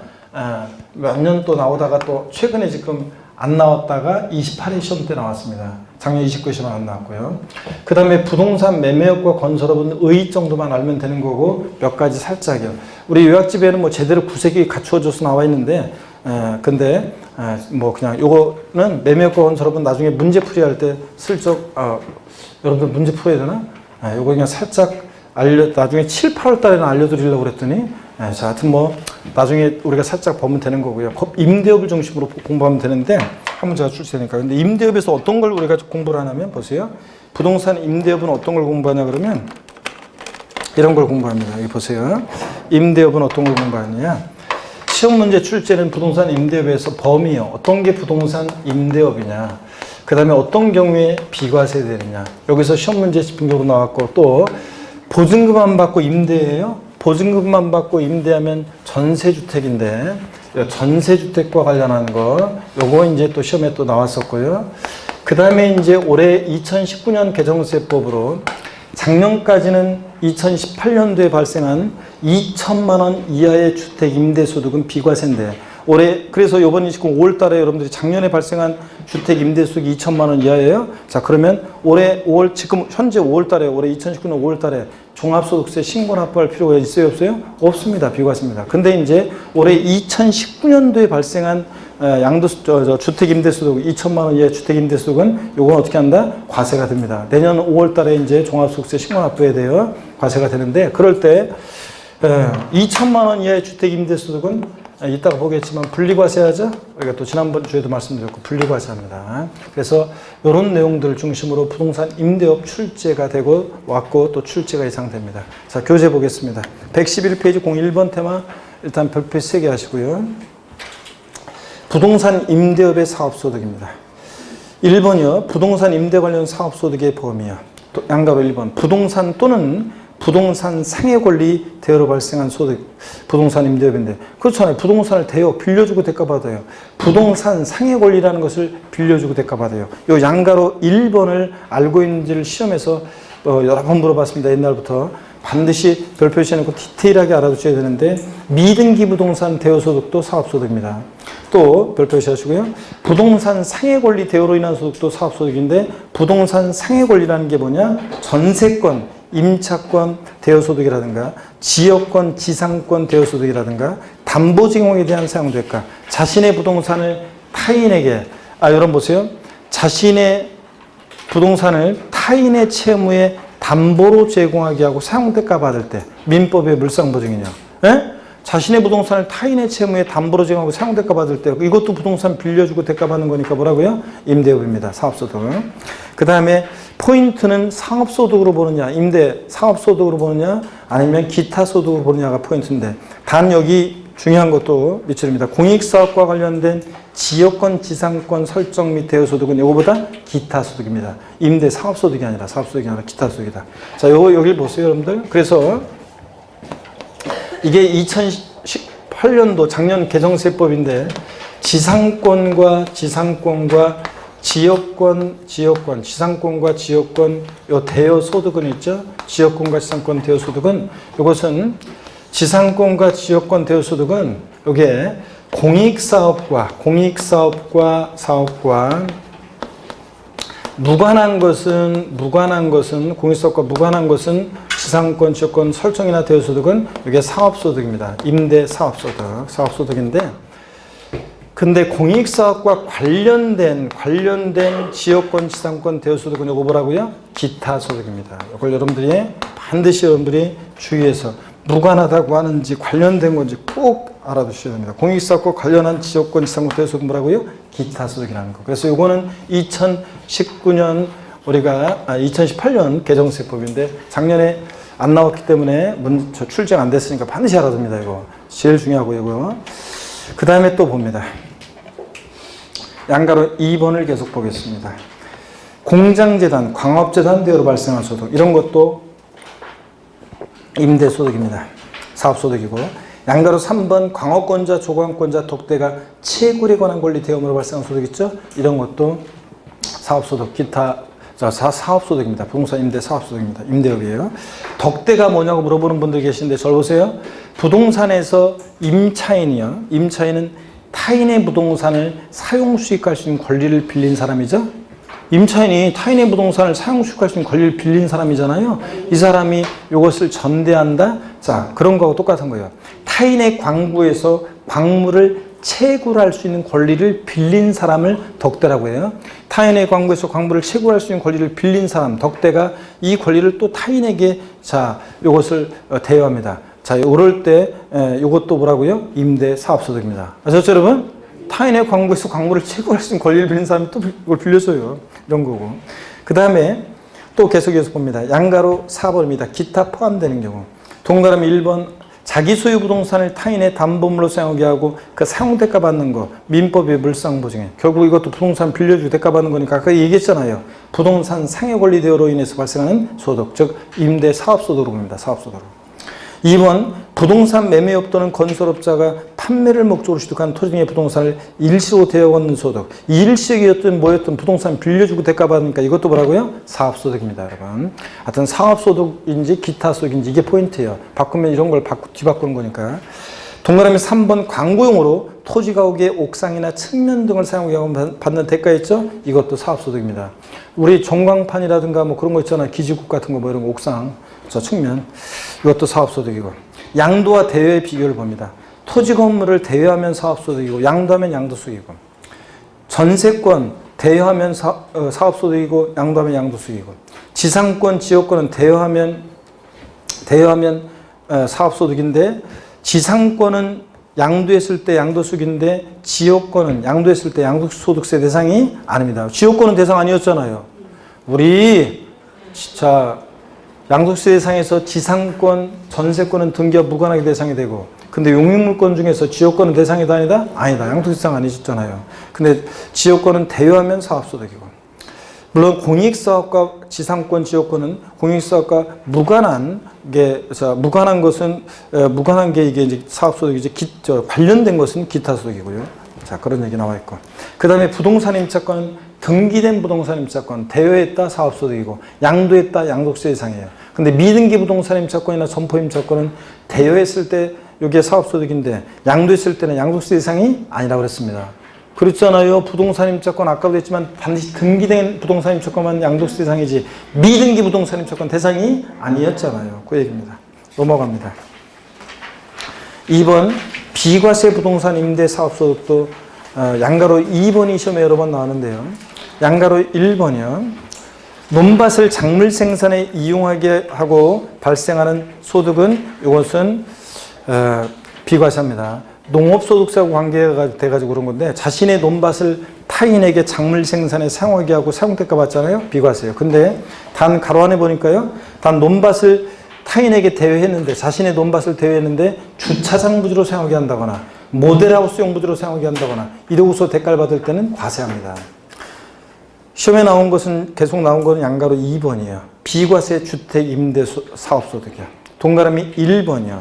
몇 년 또 나오다가 또 최근에 지금 안 나왔다가 28회 시험 때 나왔습니다. 작년 29회 시험 안 나왔고요. 그 다음에 부동산 매매업과 건설업은 의 정도만 알면 되는 거고, 몇 가지 살짝이요. 우리 요약집에는 뭐 제대로 구색이 갖추어져서 나와 있는데, 근데 뭐 그냥 요거는 매매업과 건설업은 나중에 문제 풀이할 때 슬쩍 여러분들 문제 풀어야 되나? 요거 그냥 살짝 나중에 7, 8월 달에는 알려드리려고 그랬더니, 자, 하여튼 뭐 나중에 우리가 살짝 보면 되는 거고요. 임대업을 중심으로 공부하면 되는데 한 문제가 출제되니까. 근데 임대업에서 어떤 걸 우리가 공부를 하냐면, 보세요. 부동산 임대업은 어떤 걸 공부하냐 그러면 이런 걸 공부합니다. 여기 보세요. 임대업은 어떤 걸 공부하느냐. 시험 문제 출제는 부동산 임대업에서 범위요. 어떤 게 부동산 임대업이냐. 그 다음에 어떤 경우에 비과세 되느냐. 여기서 시험 문제 집중적으로 나왔고, 또 보증금만 받고 임대예요. 보증금만 받고 임대하면 전세주택인데, 전세주택과 관련한 거, 요거 이제 또 시험에 또 나왔었고요. 그 다음에 이제 올해 2019년 개정세법으로 작년까지는 2018년도에 발생한 2천만 원 이하의 주택 임대소득은 비과세인데, 올해 그래서 이번 29 5월 달에 여러분들이 작년에 발생한 주택 임대 수익이 2천만 원 이하예요. 자, 그러면 올해 5월 지금 현재 5월 달에 올해 2019년 5월 달에 종합소득세 신고 납부할 필요가 있어요, 없어요? 없습니다. 비과세입니다. 근데 이제 올해 2019년도에 발생한 주택 임대 수득 2천만 원 이하의 주택 임대 수득은 요건 어떻게 한다? 과세가 됩니다. 내년 5월 달에 이제 종합소득세 신고 납부해야 돼요. 과세가 되는데 그럴 때 2천만 원 이하의 주택 임대 수득은 이따가 보겠지만 분리과세하죠. 우리가 또 지난번 주에도 말씀드렸고 분리과세합니다. 그래서 이런 내용들을 중심으로 부동산 임대업 출제가 되고 왔고 또 출제가 예상됩니다. 자, 교재 보겠습니다. 111페이지 01번 테마 일단 별표 3개 하시고요. 부동산 임대업의 사업소득입니다. 1번이요. 부동산 임대 관련 사업소득의 범위요. 양가로 1번. 부동산 또는 부동산 상해 권리 대여로 발생한 소득, 부동산 임대업인데 그렇잖아요. 부동산을 대여, 빌려주고 대가받아요. 부동산 상해 권리라는 것을 빌려주고 대가받아요. 요 양가로 1번을 알고 있는지를 시험에서 여러 번 물어봤습니다. 옛날부터. 반드시 별 표시해놓고 디테일하게 알아두셔야 되는데 미등기 부동산 대여소득도 사업소득입니다. 또 별 표시하시고요. 부동산 상해 권리 대여로 인한 소득도 사업소득인데 부동산 상해 권리라는 게 뭐냐? 전세권, 임차권 대여소득이라든가 지역권, 지상권 대여소득이라든가 담보제공에 대한 사용대가, 자신의 부동산을 타인에게 여러분 보세요. 자신의 부동산을 타인의 채무에 담보로 제공하게 하고 사용대가 받을 때 민법의 물상보증이냐? 예? 자신의 부동산을 타인의 채무에 담보로 제공하고 사용대가 받을 때 이것도 부동산 빌려주고 대가 받는 거니까 뭐라고요? 임대업입니다. 사업소득. 그 다음에 포인트는 사업소득으로 보느냐, 임대 사업소득으로 보느냐, 아니면 기타 소득으로 보느냐가 포인트인데 단 여기 중요한 것도 밑줄입니다. 공익사업과 관련된 지역권, 지상권 설정 및 대여소득은 이거보다 기타 소득입니다. 임대 사업소득이 아니라 사업소득이 아니라 기타 소득이다. 자, 요거 여기를 보세요, 여러분들. 그래서 이게 2018년도 작년 개정세법인데 지상권과 지역권, 지상권과 지역권 요 대여소득은 있죠. 지역권과 지상권 대여소득은 이것은 지상권과 지역권 대여소득은 요게 공익사업과 무관한 것은 공익사업과 무관한 것은 지상권, 지역권 설정이나 대여소득은 이게 사업소득입니다. 임대 사업소득인데 근데 공익사업과 관련된 지역권, 지상권 대여소득은 이거 뭐라고요? 기타 소득입니다. 이걸 반드시 여러분들이 주의해서 무관하다고 하는지 관련된 건지 꼭 알아두셔야 됩니다. 공익사업과 관련한 지역권, 지상권 대여소득 뭐라고요? 기타 소득이라는 거. 그래서 이거는 2019년 2018년 개정세법인데 작년에 안 나왔기 때문에 출제가 안 됐으니까 반드시 알아둡니다. 이거 제일 중요하고요. 이거. 그 다음에 또 봅니다. 양가로 2번을 계속 보겠습니다. 공장재단, 광업재단 대여로 발생한 소득 이런 것도 임대소득입니다. 사업소득이고 양가로 3번 광업권자, 조광권자, 독대가 채굴에 관한 권리 대여으로 발생한 소득 있죠? 이런 것도 사업소득, 기타 사업소득입니다. 부동산 임대 사업소득입니다. 임대업이에요. 덕대가 뭐냐고 물어보는 분들 계신데 절 보세요. 부동산에서 임차인은 타인의 부동산을 사용 수익할 수 있는 권리를 빌린 사람이죠. 임차인이 타인의 부동산을 사용 수익할 수 있는 권리를 빌린 사람이잖아요. 이 사람이 이것을 전대한다. 자, 그런 거하고 똑같은 거예요. 타인의 광부에서 광물을 채굴할 수 있는 권리를 빌린 사람을 덕대라고 해요. 타인의 광부에서 광물을 채굴할 수 있는 권리를 빌린 사람, 덕대가 이 권리를 또 타인에게 이것을 대여합니다. 자, 이럴 때 이것도 뭐라고요? 임대 사업소득입니다. 아셨죠, 여러분? 타인의 광부에서 광물을 채굴할 수 있는 권리를 빌린 사람이 또 이걸 빌려줘요. 이런 거고. 그 다음에 또 계속해서 봅니다. 양가로 4번입니다. 기타 포함되는 경우. 동그라미 1번 자기 소유 부동산을 타인의 담보물로 사용하게 하고 그 사용대가 받는 거 민법의 물상보증에 결국 이것도 부동산 빌려주고 대가 받는 거니까 아까 얘기했잖아요. 부동산 상해 권리 대여로 인해서 발생하는 소득, 즉 임대 사업소득으로 봅니다. 사업소득으로. 2번 부동산 매매업 또는 건설업자가 판매를 목적으로 취득한 토지 등의 부동산을 일시로 대여 얻는 소득. 일시적이었든 뭐였든 부동산 빌려주고 대가 받으니까 이것도 뭐라고요? 사업소득입니다, 여러분. 하여튼 사업소득인지 기타 소득인지 이게 포인트예요. 바꾸면 이런 걸 뒤바꾸는 거니까. 동그라미 3번 광고용으로 토지 가옥의 옥상이나 측면 등을 사용하면 받는 대가 있죠? 이것도 사업소득입니다. 우리 전광판이라든가 뭐 그런 거 있잖아요. 기지국 같은 거 뭐 이런 거 옥상, 저 측면. 이것도 사업소득이고. 양도와 대여의 비교를 봅니다. 토지 건물을 대여하면 사업소득이고 양도하면 양도수익이고. 전세권 대여하면 사업소득이고 양도하면 양도수익이고. 지상권, 지역권은 대여하면 사업소득인데 지상권은 양도했을 때 양도수익인데 지역권은 양도했을 때 양도소득세 대상이 아닙니다. 지역권은 대상 아니었잖아요. 우리 자 양도세 대상에서 지상권, 전세권은 등기와 무관하게 대상이 되고 근데 용익물권 중에서 지역권은 대상이다 아니다? 아니다. 양도세 대상 아니셨잖아요. 근데 지역권은 대여하면 사업소득이고 물론 공익사업과 지상권, 지역권은 공익사업과 무관한 게, 무관한 것은, 무관한 게 이게 이제 사업소득이지, 관련된 것은 기타소득이고요. 자, 그런 얘기 나와 있고. 그 다음에 부동산 임차권은 등기된 부동산 임차권, 대여했다 사업소득이고, 양도했다 양도세 대상이에요. 근데 미등기 부동산 임차권이나 점포 임차권은 대여했을 때 이게 사업소득인데, 양도했을 때는 양도세 대상이 아니라고 그랬습니다. 그렇잖아요. 부동산 임차권 아까도 했지만 반드시 등기된 부동산 임차권만 양도세 대상이지 미등기 부동산 임차권 대상이 아니었잖아요. 그 얘기입니다. 넘어갑니다. 2번 비과세 부동산 임대 사업소득도 양가로 2번이 시험에 여러 번 나왔는데요. 양가로 1번이요. 논밭을 작물 생산에 이용하게 하고 발생하는 소득은 이것은 비과세입니다. 농업소득세하고 관계가 돼가지고 그런 건데 자신의 논밭을 타인에게 작물 생산에 사용하게 하고 사용대가 받잖아요. 비과세예요. 근데 단 가로 안에 보니까요. 단 논밭을 타인에게 대여했는데 자신의 논밭을 대여했는데 주차장 부지로 사용하게 한다거나 모델하우스용 부지로 사용하게 한다거나 이러고서 대가를 받을 때는 과세합니다. 시험에 나온 것은 계속 나온 거는 양가로 2번이에요. 비과세 주택 임대 사업소득이요. 동그라미 1번이요.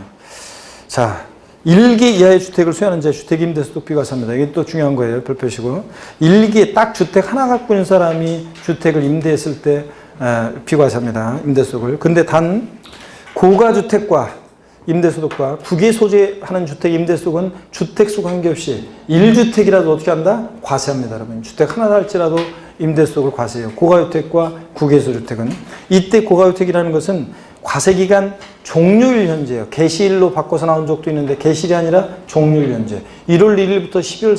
자. 1기 이하의 주택을 수여하는 자 주택 임대소득 비과세입니다. 이게 또 중요한 거예요. 별표시고 1기에 딱 주택 하나 갖고 있는 사람이 주택을 임대했을 때 비과세합니다. 임대소득을. 근데 단 고가주택과 임대소득과 국외 소재하는 주택 임대소득은 주택수 관계없이 1주택이라도 어떻게 한다? 과세합니다. 여러분. 주택 하나 할지라도 임대소득을 과세해요. 고가주택과 국외소주택은. 이때 고가주택이라는 것은 과세기간 종료일 현재예요. 개시일로 바꿔서 나온 적도 있는데 개시일이 아니라 종료일 현재. 1월 1일부터 12월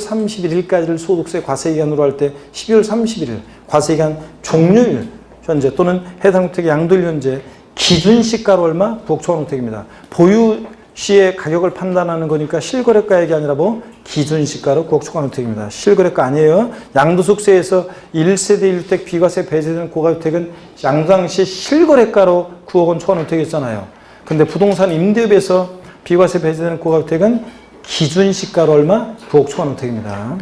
31일까지를 소득세 과세기간으로 할 때 12월 31일 과세기간 종료일 현재 또는 해당 주택의 양도일 현재 기준시가로 얼마? 9억 1,000원 혜택입니다. 보유 시의 가격을 판단하는 거니까 실거래가액이 아니라 뭐 기준시가로 9억 1,000원 혜택입니다. 실거래가 아니에요. 양도소득세에서 1세대 1주택 비과세 배제되는 고가주택은 양도당시 실거래가로 9억 원 1,000원 혜택이었잖아요. 근데 부동산 임대업에서 비과세 배제되는 고가주택은 기준시가로 얼마? 9억 1,000원 혜택입니다.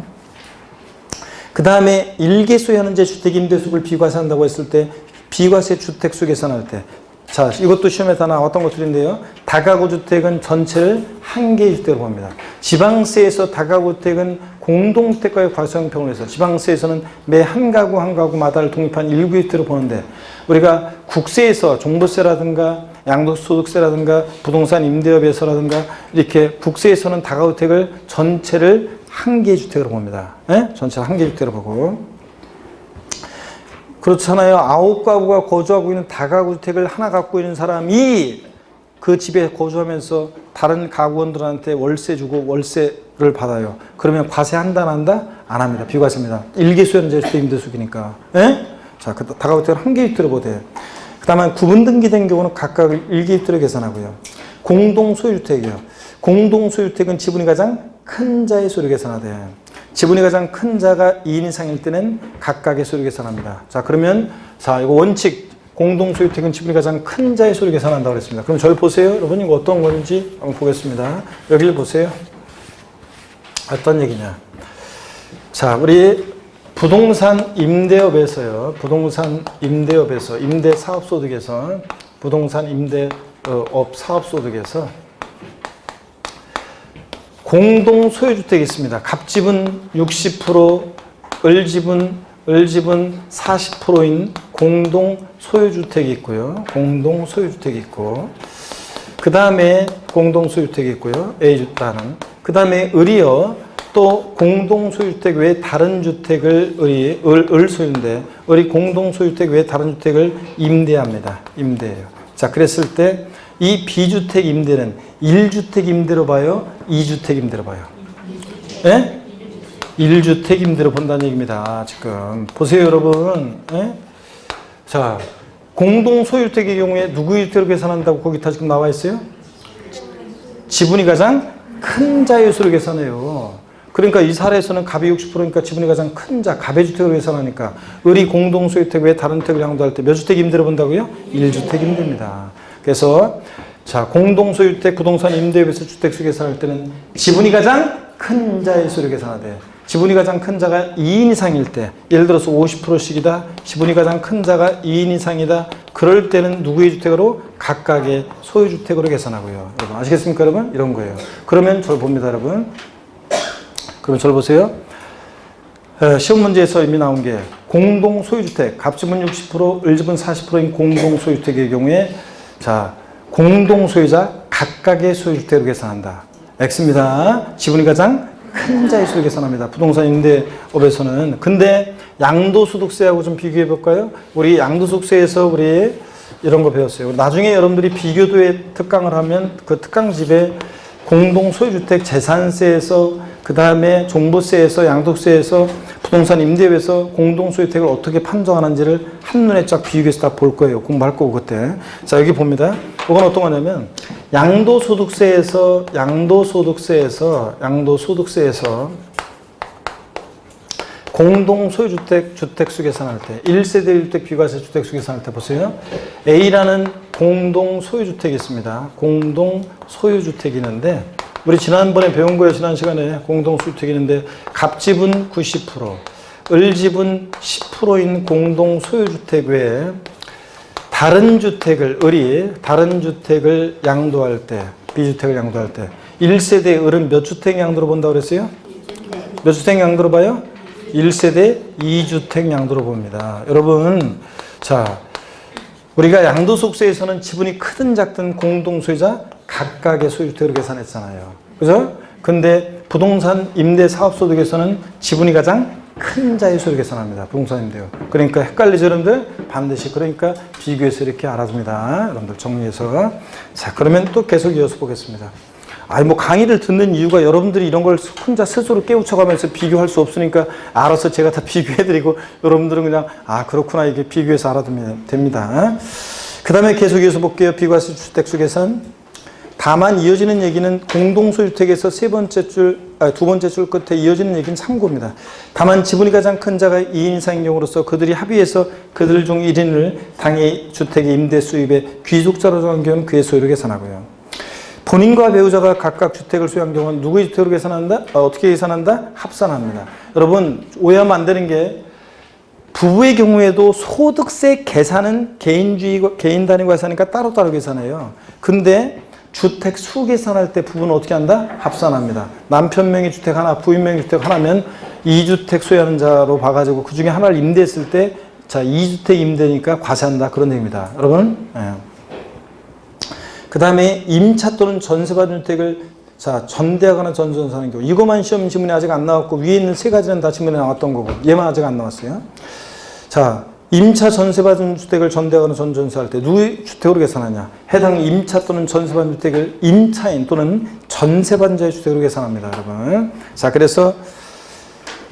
그 다음에 일개소 현재 주택 임대수를 비과세한다고 했을 때 비과세 주택수 계산할 때 자, 이것도 시험에 다 나왔던 것들인데요. 다가구 주택은 전체를 한 개의 주택으로 봅니다. 지방세에서 다가구 주택은 공동주택과의 과세형평을 해서 지방세에서는 매 한 가구 한 가구마다를 독립한 일부 주택으로 보는데 우리가 국세에서 종부세라든가 양도소득세라든가 부동산 임대업에서라든가 이렇게 국세에서는 다가구 주택을 전체를 한 개의 주택으로 봅니다. 예? 전체를 한 개의 주택으로 보고. 그렇잖아요. 9가구가 거주하고 있는 다가구 주택을 하나 갖고 있는 사람이 그 집에 거주하면서 다른 가구원들한테 월세 주고 월세를 받아요. 그러면 과세한다 안 한다? 안 합니다. 비과세입니다. 일개수연제 주택 임대수기니까. 예? 자, 그 다가구 주택을 한 개의 주택으로 보대요. 그 다음에 구분 등기된 경우는 각각 일개의 주택으로 계산하고요. 공동소유주택이요. 공동소유주택은 지분이 가장 큰 자의 소유 계산하대요. 지분이 가장 큰 자가 2인 이상일 때는 각각의 소유 계산합니다. 자, 그러면 자, 이거 원칙 공동소유주택은 지분이 가장 큰 자의 소유 계산한다고 그랬습니다. 그럼 저를 보세요. 여러분 이거 어떤 건지 한번 보겠습니다. 여기를 보세요. 어떤 얘기냐? 자, 우리 부동산 임대업에서요. 부동산 임대업에서 임대사업소득에서 부동산 임대업 사업소득에서 공동 소유주택이 있습니다. 갑집은 60%, 을집은 40%인 공동 소유주택이 있고요. 공동 소유주택이 있고, 그 다음에 공동소유주택이 있고요. A주택은. 그 다음에 을이요. 또 공동소유주택 외에 다른 주택을 을 소유인데 을이 공동소유주택 외에 다른 주택을 임대합니다. 임대해요. 자, 그랬을 때 이 비주택 임대는 1주택 임대로 봐요? 2주택 임대로 봐요? 예? 1주택 임대로 본다는 얘기입니다. 지금 보세요, 여러분. 예? 자, 공동소유주택의 경우에 누구의 주택으로 계산한다고 거기 다 지금 나와 있어요? 지분이 가장 큰 자의 수로 계산해요. 그러니까 이 사례에서는 갑이 60%니까 지분이 가장 큰 자, 갑의 주택으로 계산하니까 을이 공동소유주택 외에 다른 주택을 양도할 때 몇 주택 임대로 본다고요? 1주택 임대입니다. 그래서 자, 공동소유주택 부동산 임대업에서 주택수 계산할 때는 지분이 가장 큰 자의 수로 계산하되 지분이 가장 큰 자가 2인 이상일 때 예를 들어서 50%씩이다. 지분이 가장 큰 자가 2인 이상이다. 그럴 때는 누구의 주택으로? 각각의 소유주택으로 계산하고요. 여러분 아시겠습니까, 여러분? 이런 거예요. 그러면 저를 봅니다, 여러분. 그러면 저를 보세요. 시험 문제에서 이미 나온 게 공동소유주택, 갑지분 60%, 을지분 40%인 공동소유주택의 경우에 자, 공동소유자 각각의 소유주택으로 계산한다. X입니다. 지분이 가장 큰 자의 수로 계산합니다. 부동산 임대업에서는. 근데 양도소득세하고 좀 비교해 볼까요? 우리 양도소득세에서 우리 이런 거 배웠어요. 나중에 여러분들이 비교도에 특강을 하면 그 특강집에 공동소유주택 재산세에서 그 다음에 종부세에서 양도세에서 부동산 임대업에서 공동소유주택을 어떻게 판정하는지를 한눈에 쫙 비교해서 다 볼 거예요. 공부할 거고 그때. 자, 여기 봅니다. 이건 어떤 거냐면 양도소득세에서 공동소유주택 주택수 계산할 때 1세대 1주택 비과세 주택수 계산할 때 보세요. A라는 공동소유주택이 있습니다. 공동소유주택이 있는데 우리 지난번에 배운 거예요. 지난 시간에 공동소유주택이 있는데 갑지분 90%, 을지분 10%인 공동소유주택 외에 다른 주택을 을이 다른 주택을 양도할 때 비주택을 양도할 때 1세대 을은 몇 주택 양도로 본다고 그랬어요? 몇 주택 양도로 봐요? 1세대 2주택 양도로 봅니다. 여러분, 자, 우리가 양도소득세에서는 지분이 크든 작든 공동소유자 각각의 소유주택으로 계산했잖아요. 그죠? 근데 부동산 임대사업소득에서는 지분이 가장 큰 자의 수를 계산합니다. 부동산 임대요. 그러니까 헷갈리죠, 여러분들? 반드시 그러니까 비교해서 이렇게 알아둡니다. 여러분들 정리해서. 자, 그러면 또 계속 이어서 보겠습니다. 아니 뭐 강의를 듣는 이유가 여러분들이 이런 걸 혼자 스스로 깨우쳐가면서 비교할 수 없으니까 알아서 제가 다 비교해드리고 여러분들은 그냥 아 그렇구나 이게 비교해서 알아두면 됩니다. 그 다음에 계속 이어서 볼게요. 비과세 주택수 계산. 다만 이어지는 얘기는 공동소유주택에서 두 번째 줄 끝에 이어지는 얘기는 참고입니다. 다만 지분이 가장 큰 자가 2인 이상인 경우로서 그들이 합의해서 그들 중 1인을 당해 주택의 임대 수입의 귀속자로 정한 경우는 그의 소유로 계산하고요. 본인과 배우자가 각각 주택을 소유한 경우는 누구의 주택으로 계산한다? 어떻게 계산한다? 합산합니다. 여러분 오해하면 안 되는 게 부부의 경우에도 소득세 계산은 개인 단위 계산이니까 따로따로 계산해요. 근데 주택 수 계산할 때 부부는 어떻게 한다? 합산합니다. 남편 명의 주택 하나, 부인 명의 주택 하나면 2주택 소유하는 자로 봐가지고 그 중에 하나를 임대했을 때 자 2주택 임대니까 과세한다 그런 얘기입니다. 여러분. 예. 그 다음에 임차 또는 전세받은 주택을 자 전대하거나 전전사하는 경우 이것만 시험 지문에 아직 안 나왔고 위에 있는 세 가지는 다 지문에 나왔던 거고 얘만 아직 안 나왔어요. 자 임차 전세받은 주택을 전대하거나 전전세할 때 누구의 주택으로 계산하냐? 해당 임차 또는 전세받은 주택을 임차인 또는 전세받은 자의 주택으로 계산합니다, 여러분. 자 그래서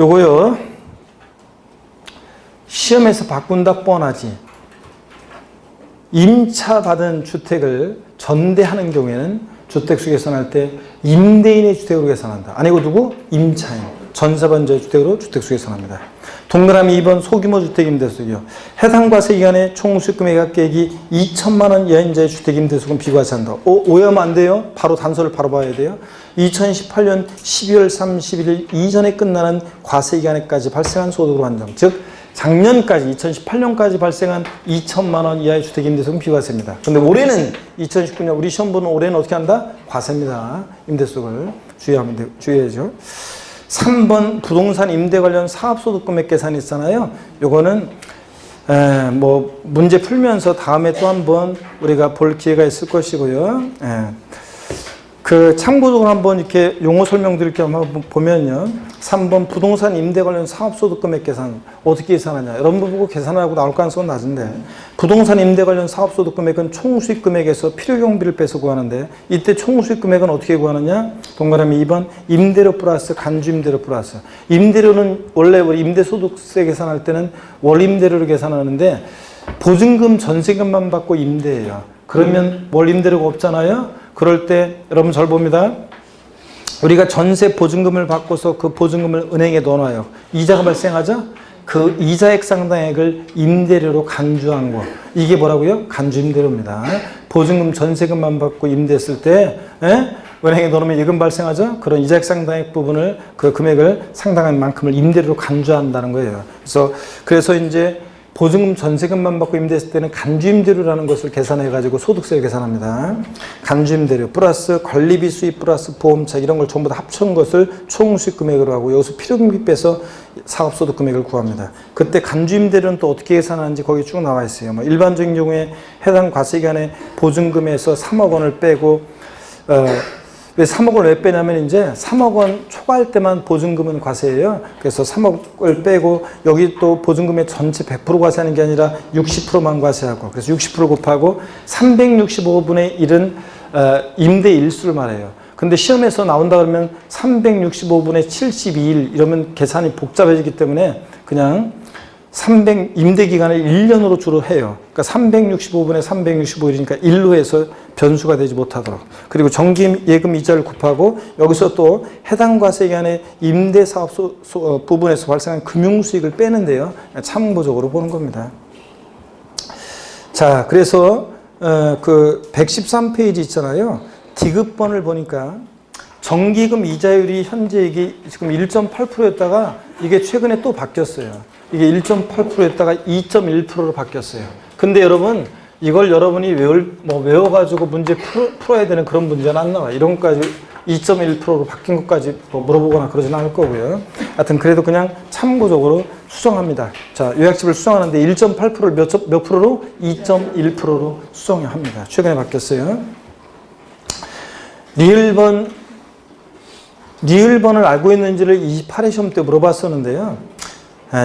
요거요 시험에서 바꾼다 뻔하지. 임차 받은 주택을 전대하는 경우에는 주택수 계산할 때 임대인의 주택으로 계산한다. 아니고 누구? 임차인. 전세받은 자의 주택으로 주택수 계산합니다. 동그라미 2번 소규모 주택 임대수요. 해당 과세 기간에 총 수익금액 계획이 2천만 원 이하인 자의 주택 임대수금 비과세한다. 오해하면 안 돼요. 바로 단서를 바로 봐야 돼요. 2018년 12월 31일 이전에 끝나는 과세 기간에까지 발생한 소득으로 한정. 즉 작년까지 2018년까지 발생한 2천만 원 이하의 주택 임대수금 비과세입니다. 근데 올해는 2019년 우리 시험 보는 올해는 어떻게 한다? 과세입니다. 임대수금을 주의해야죠. 3번 부동산 임대 관련 사업소득 금액 계산이 있잖아요. 요거는 뭐 문제 풀면서 다음에 또 한번 우리가 볼 기회가 있을 것이고요. 그 참고적으로 한번 이렇게 용어 설명드릴 게 한번 보면요. 3번 부동산 임대 관련 사업소득 금액 계산 어떻게 계산하냐. 여러분 보고 계산하고 나올 가능성은 낮은데 부동산 임대 관련 사업소득 금액은 총수익 금액에서 필요경비를 빼서 구하는데 이때 총수익 금액은 어떻게 구하느냐. 동그라미 2번 임대료 플러스 간주임대료 플러스. 임대료는 원래 우리 임대소득세 계산할 때는 월임대료를 계산하는데 보증금 전세금만 받고 임대해요. 그러면 월임대료가 없잖아요. 그럴 때 여러분 잘 봅니다. 우리가 전세 보증금을 받고서 그 보증금을 은행에 넣어놔요. 이자가 발생하죠? 그 이자액 상당액을 임대료로 간주한 거. 이게 뭐라고요? 간주임대료입니다. 보증금 전세금만 받고 임대했을 때 은행에 넣어놓으면 예금 발생하죠? 그런 이자액 상당액 부분을 그 금액을 상당한 만큼을 임대료로 간주한다는 거예요. 그래서 이제 보증금 전세금만 받고 임대했을 때는 간주임대료라는 것을 계산해가지고 소득세를 계산합니다. 간주임대료 플러스 관리비 수입 플러스 보험차 이런 걸 전부 다 합친 것을 총수익 금액으로 하고 여기서 필요경비 빼서 사업소득 금액을 구합니다. 그때 간주임대료는 또 어떻게 계산하는지 거기 쭉 나와 있어요. 뭐 일반적인 경우에 해당 과세기간에 보증금에서 3억 원을 빼고 왜 3억 원을 왜 빼냐면 이제 3억 원 초과할 때만 보증금은 과세예요. 그래서 3억을 빼고 여기 또 보증금의 전체 100% 과세하는 게 아니라 60%만 과세하고 그래서 60% 곱하고 365분의 1은 임대 일수를 말해요. 근데 시험에서 나온다 그러면 365분의 72일 이러면 계산이 복잡해지기 때문에 그냥 임대 기간을 1년으로 주로 해요. 그러니까 365분의 365일이니까 1로 해서 변수가 되지 못하도록. 그리고 정기 예금 이자를 곱하고 여기서 또 해당 과세 기간에 임대 사업 부분에서 발생한 금융 수익을 빼는데요. 참고적으로 보는 겁니다. 자, 그래서 그 113페이지 있잖아요. 디귿번을 보니까 정기금 이자율이 현재 이게 지금 1.8%였다가 이게 최근에 또 바뀌었어요. 이게 1.8%였다가 2.1%로 바뀌었어요. 근데 여러분 이걸 여러분이 외워가지고 문제 풀어야 되는 그런 문제는 안 나와요. 이런 것까지 2.1%로 바뀐 것까지 물어보거나 그러진 않을 거고요. 하여튼 그래도 그냥 참고적으로 수정합니다. 자, 요약집을 수정하는데 1.8%를 몇 프로로? 2.1%로 수정합니다. 최근에 바뀌었어요. 리을번을 알고 있는지를 28회 시험 때 물어봤었는데요.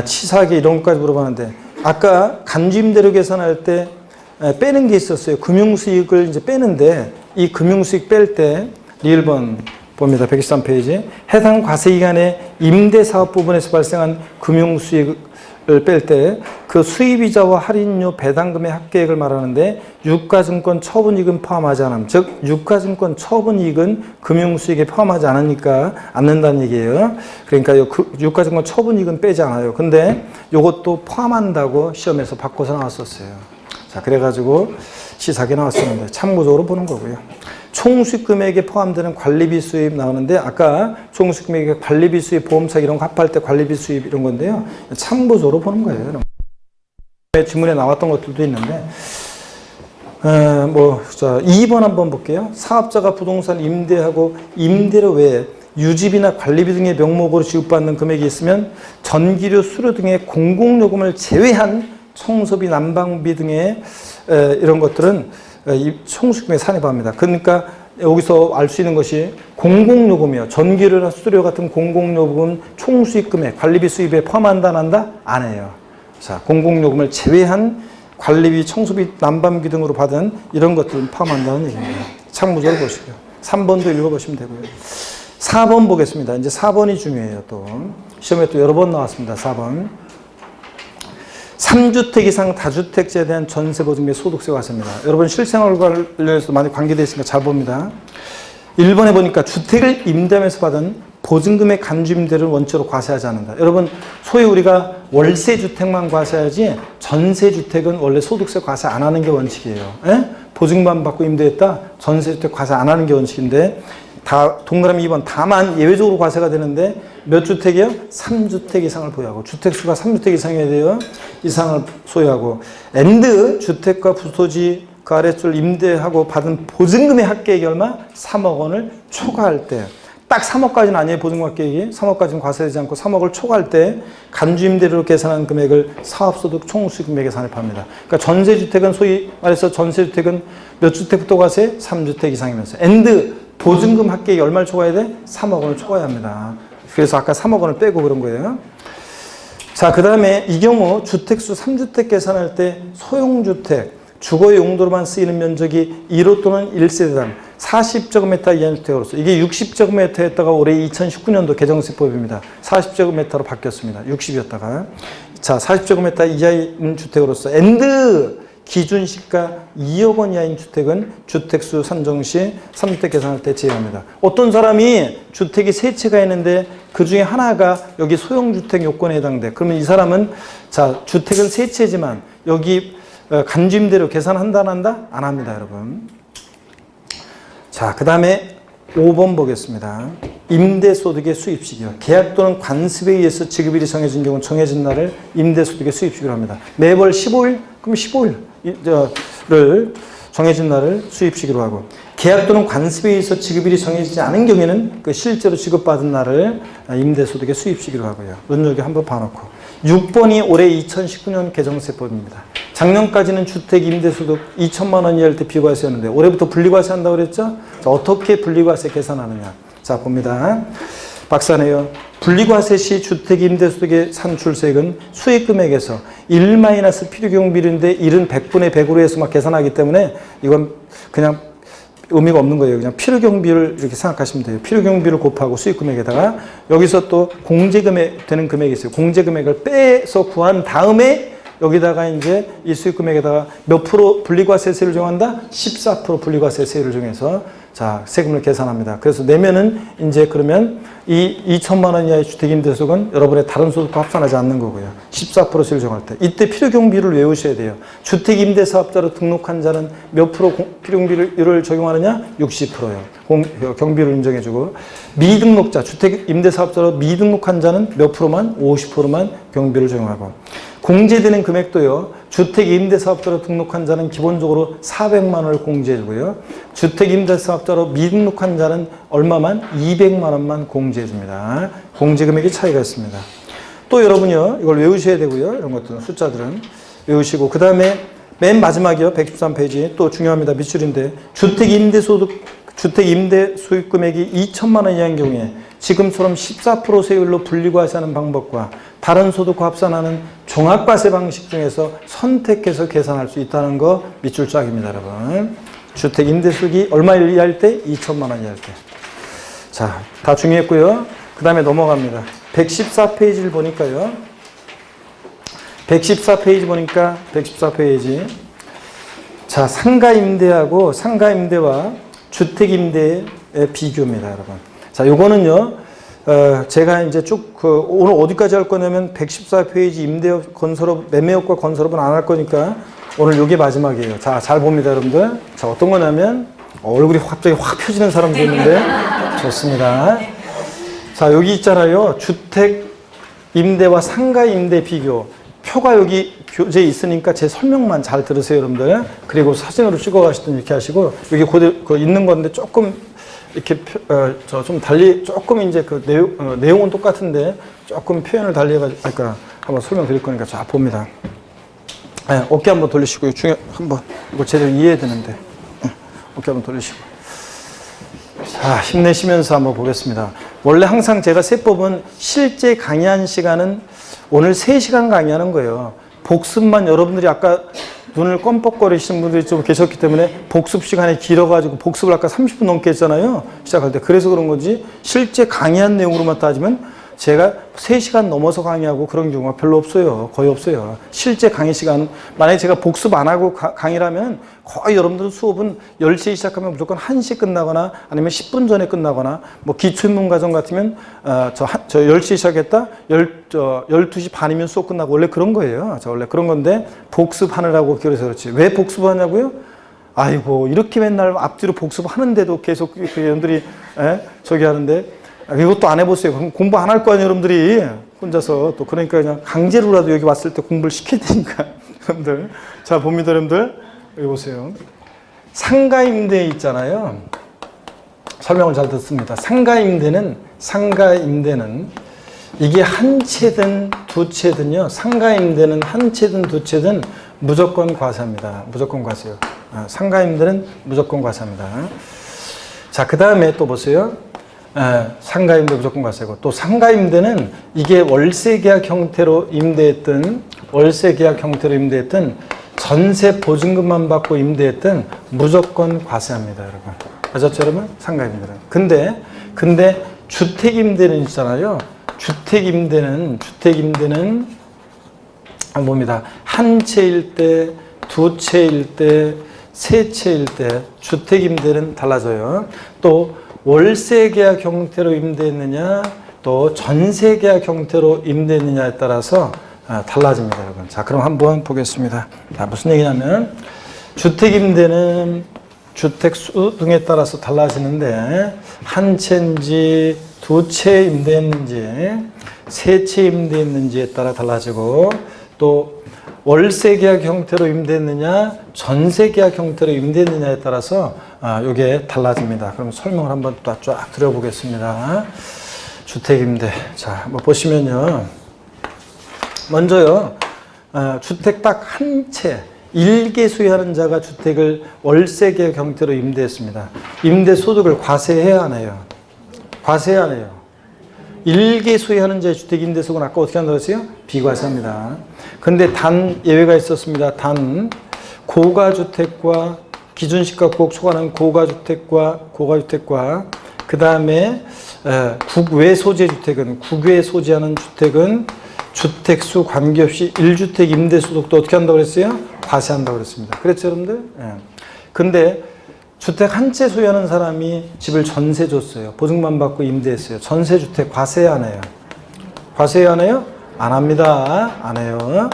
치사하게 이런 것까지 물어봤는데 아까 간주임대료 계산할 때 빼는 게 있었어요. 금융수익을 이제 빼는데 이 금융수익 뺄 때 리을번 봅니다. 113페이지 해당 과세기간에 임대사업 부분에서 발생한 금융수익을 뺄 때 그 수입이자와 할인료 배당금의 합계액을 말하는데 유가증권 처분이익은 포함하지 않음. 즉 유가증권 처분이익은 금융수익에 포함하지 않는다는 얘기예요. 그러니까 유가증권 처분이익은 빼지 않아요. 근데 이것도 포함한다고 시험에서 바꿔서 나왔었어요. 자, 그래가지고 시사하게 나왔었는데 참고적으로 보는 거고요. 총수익 금액에 포함되는 관리비 수입 나오는데 아까 총수익 금액에 관리비 수입, 보험차 이런 거 합할 때 관리비 수입 이런 건데요. 참고적으로 보는 거예요. 지문에 나왔던 것들도 있는데 자, 2번 한번 볼게요. 사업자가 부동산 임대하고 임대료 외에 유지비나 관리비 등의 명목으로 지급받는 금액이 있으면 전기료, 수료 등의 공공요금을 제외한 청소비, 난방비 등의 이런 것들은 이 총수익금에 산입합니다. 그러니까 여기서 알 수 있는 것이 공공요금이요. 전기료나 수수료 같은 공공요금은 총수익금에 관리비 수입에 포함한다 안 한다? 안 해요. 자, 공공요금을 제외한 관리비, 청소비, 난방비 등으로 받은 이런 것들은 포함한다는 얘기입니다. 참고적으로 보시고요. 3번도 읽어보시면 되고요. 4번 보겠습니다. 이제 4번이 중요해요. 또 시험에 또 여러 번 나왔습니다. 4번. 3주택 이상 다주택자에 대한 전세보증 및 소득세 과세입니다. 여러분 실생활 관련해서 많이 관계되어 있으니까 잘 봅니다. 1번에 보니까 주택을 임대하면서 받은 보증금의 간주임대를 원칙으로 과세하지 않는다. 여러분 소위 우리가 월세주택만 과세하지 전세주택은 원래 소득세 과세 안 하는 게 원칙이에요. 보증금만 받고 임대했다? 전세주택 과세 안 하는 게 원칙인데 다 동그라미 2번 다만 예외적으로 과세가 되는데 몇 주택이요? 3주택 이상을 보유하고 주택수가 3주택 이상이어야 돼요. 이상을 소유하고 앤드 주택과 부토지 그 아래쪽을 임대하고 받은 보증금의 합계액이 얼마? 3억 원을 초과할 때 딱 3억까지는 아니에요. 보증관계액이 3억까지는 과세되지 않고 3억을 초과할 때 간주임대료로 계산한 금액을 사업소득 총수익금액에 산입합니다. 그러니까 전세주택은 소위 말해서 전세주택은 몇 주택부터 과세? 3주택 이상이면서 엔드 보증금 합계액이 얼마를 초과해야 돼? 3억 원을 초과해야 합니다. 그래서 아까 3억 원을 빼고 그런 거예요. 자, 그 다음에 이 경우 주택수 3주택 계산할 때 소형주택 주거 용도로만 쓰이는 면적이 1호 또는 1세대당 40제곱미터 이하인 주택으로서 이게 60제곱미터였다가 올해 2019년도 개정세법입니다. 40제곱미터로 바뀌었습니다. 60이었다가 자 40제곱미터 이하인 주택으로서 엔드 기준 시가 2억 원 이하인 주택은 주택수 산정 시 3주택 계산할 때 제외합니다. 어떤 사람이 주택이 세 채가 있는데 그 중에 하나가 여기 소형주택 요건에 해당돼. 그러면 이 사람은 자 주택은 세 채지만 여기 간주임대료 계산한다 안 한다? 안 합니다, 여러분. 자, 그 다음에 5번 보겠습니다. 임대소득의 수입시기요. 계약 또는 관습에 의해서 지급일이 정해진 경우 정해진 날을 임대소득의 수입시기로 합니다. 매월 15일? 그럼 15일을 정해진 날을 수입시기로 하고 계약 또는 관습에 의해서 지급일이 정해지지 않은 경우에는 그 실제로 지급받은 날을 임대소득의 수입시기로 하고요. 논적에 한번 봐놓고 6번이 올해 2019년 개정세법입니다. 작년까지는 주택 임대소득 2천만 원 이하일 때 비과세였는데 올해부터 분리과세 한다고 그랬죠? 자, 어떻게 분리과세 계산하느냐? 자, 봅니다. 박사네요. 분리과세 시 주택 임대소득의 산출세액은 수익금액에서 1- 필요경비율인데 1은 100분의 100으로 해서 막 계산하기 때문에 이건 그냥 의미가 없는 거예요. 그냥 필요경비를 이렇게 생각하시면 돼요. 필요경비를 곱하고 수익금액에다가 여기서 또 공제금액 되는 금액이 있어요. 공제금액을 빼서 구한 다음에 여기다가 이제 이 수익금액에다가 몇 프로 분리과세세를 정한다? 14% 분리과세세를 정해서 자, 세금을 계산합니다. 그래서 내면은 이제 그러면 이 2천만 원 이하의 주택임대소득은 여러분의 다른 소득과 합산하지 않는 거고요. 14% 세를 정할 때. 이때 필요경비율을 외우셔야 돼요. 주택임대사업자로 등록한 자는 몇 프로 필요경비율을 적용하느냐? 60%요. 경비를 인정해주고 미등록자, 주택임대사업자로 미등록한 자는 몇 프로만? 50%만 경비를 적용하고 공제되는 금액도요. 주택임대사업자로 등록한 자는 기본적으로 400만 원을 공제해주고요. 주택임대사업자로 미등록한 자는 얼마만? 200만 원만 공제해줍니다. 공제금액이 차이가 있습니다. 또 여러분요. 이걸 외우셔야 되고요. 이런 것들은 숫자들은 외우시고 그 다음에 맨 마지막이요. 113페이지 또 중요합니다. 밑줄인데 주택임대 수익금액이 2천만 원 이하인 경우에 지금처럼 14% 세율로 분리과세하는 방법과 다른 소득과 합산하는 종합과세 방식 중에서 선택해서 계산할 수 있다는 거 밑줄 짝입니다, 여러분. 주택 임대수익이 얼마 이하일 때? 2천만 원 이하일 때. 자, 다 중요했고요. 그 다음에 넘어갑니다. 114페이지를 보니까요. 114페이지 보니까 114페이지. 자, 상가임대하고 상가임대와 주택임대의 비교입니다, 여러분. 자, 요거는요. 제가 이제 쭉 오늘 어디까지 할 거냐면 114페이지 임대업 건설업 매매업과 건설업은 안 할 거니까 오늘 요게 마지막이에요. 자, 잘 봅니다, 여러분들. 자, 어떤 거냐면 얼굴이 갑자기 확 펴지는 사람도 있는데 좋습니다. 자, 여기 있잖아요. 주택 임대와 상가 임대 비교. 표가 여기 교재에 있으니까 제 설명만 잘 들으세요, 여러분들. 그리고 사진으로 찍어 가시든 이렇게 하시고 여기 그대로 있는 건데 조금 이렇게 저 좀 달리 조금 이제 그 내용은 똑같은데 조금 표현을 달리 해가지고 아까 한번 설명드릴 거니까 자 봅니다. 네, 어깨 한번 돌리시고요. 한번 이거 제대로 이해해야 되는데 어깨 한번 돌리시고 자 힘내시면서 한번 보겠습니다. 원래 항상 제가 세법은 실제 강의한 시간은 오늘 3시간 강의하는 거예요. 복습만 여러분들이 아까 눈을 껌뻑거리시는 분들이 좀 계셨기 때문에 복습 시간이 길어가지고 복습을 아까 30분 넘게 했잖아요. 시작할 때. 그래서 그런 거지 실제 강의한 내용으로만 따지면 제가 3시간 넘어서 강의하고 그런 경우가 별로 없어요. 거의 없어요. 실제 강의 시간 만약에 제가 복습 안 하고 강의라면 거의 여러분들은 수업은 10시에 시작하면 무조건 1시 끝나거나 아니면 10분 전에 끝나거나 뭐 기초인문과정 같으면 저 10시에 시작했다 12시 반이면 수업 끝나고 원래 그런 거예요. 원래 그런 건데 복습하느라고 그래서 그렇지. 왜 복습하냐고요? 아이고 이렇게 맨날 앞뒤로 복습하는데도 계속 그 여러분들이 저기 하는데 이것도 안 해보세요. 그럼 공부 안 할 거 아니에요, 여러분들이. 혼자서. 또 그러니까 그냥 강제로라도 여기 왔을 때 공부를 시켜야 되니까. 여러분들. 자, 봅니다, 여러분들. 여기 보세요. 상가임대 있잖아요. 설명을 잘 듣습니다. 상가임대는 이게 한 채든 두 채든요. 상가임대는 한 채든 두 채든 무조건 과세입니다. 무조건 과세요. 상가임대는 무조건 과세입니다. 자, 그 다음에 또 보세요. 상가임대 무조건 과세고, 또 상가임대는 이게 월세계약 형태로 임대했던 전세 보증금만 받고 임대했던 무조건 과세합니다, 여러분. 아셨죠, 여러분? 상가임대는. 근데 주택임대는 있잖아요. 주택임대는 뭡니다. 한 채일 때, 두 채일 때, 세 채일 때 주택임대는 달라져요. 또 월세계약 형태로 임대했느냐, 또 전세계약 형태로 임대했느냐에 따라서 달라집니다, 여러분. 자, 그럼 한번 보겠습니다. 자, 무슨 얘기냐면 주택임대는 주택수 등에 따라서 달라지는데, 한 채인지 두 채 임대했는지 세 채 임대했는지에 따라 달라지고, 또 월세계약 형태로 임대했느냐 전세계약 형태로 임대했느냐에 따라서 이게 달라집니다. 그럼 설명을 한번 또 쫙 드려보겠습니다. 주택임대. 자, 뭐 보시면요. 먼저요. 주택 딱 한 채, 일개 소유하는 자가 주택을 월세계약 형태로 임대했습니다. 임대 소득을 과세해야 하네요. 과세해야 하네요. 일개 소유하는 자의 주택 임대 소득은 아까 어떻게 한다고 했어요? 비과세합니다. 근데 단 예외가 있었습니다. 단 고가주택과 기준시가 9억 초과하는 고가주택과 그 다음에 국외 소재 주택은 국외에 소재하는 주택은 주택수 관계없이 1주택 임대소득도 어떻게 한다고 그랬어요? 과세한다고 그랬습니다. 그랬죠, 여러분들? 예. 근데 주택 한 채 소유하는 사람이 집을 전세 줬어요. 보증만 받고 임대했어요. 전세주택 과세해야 하나요? 과세해야 하나요? 안 합니다. 안 해요.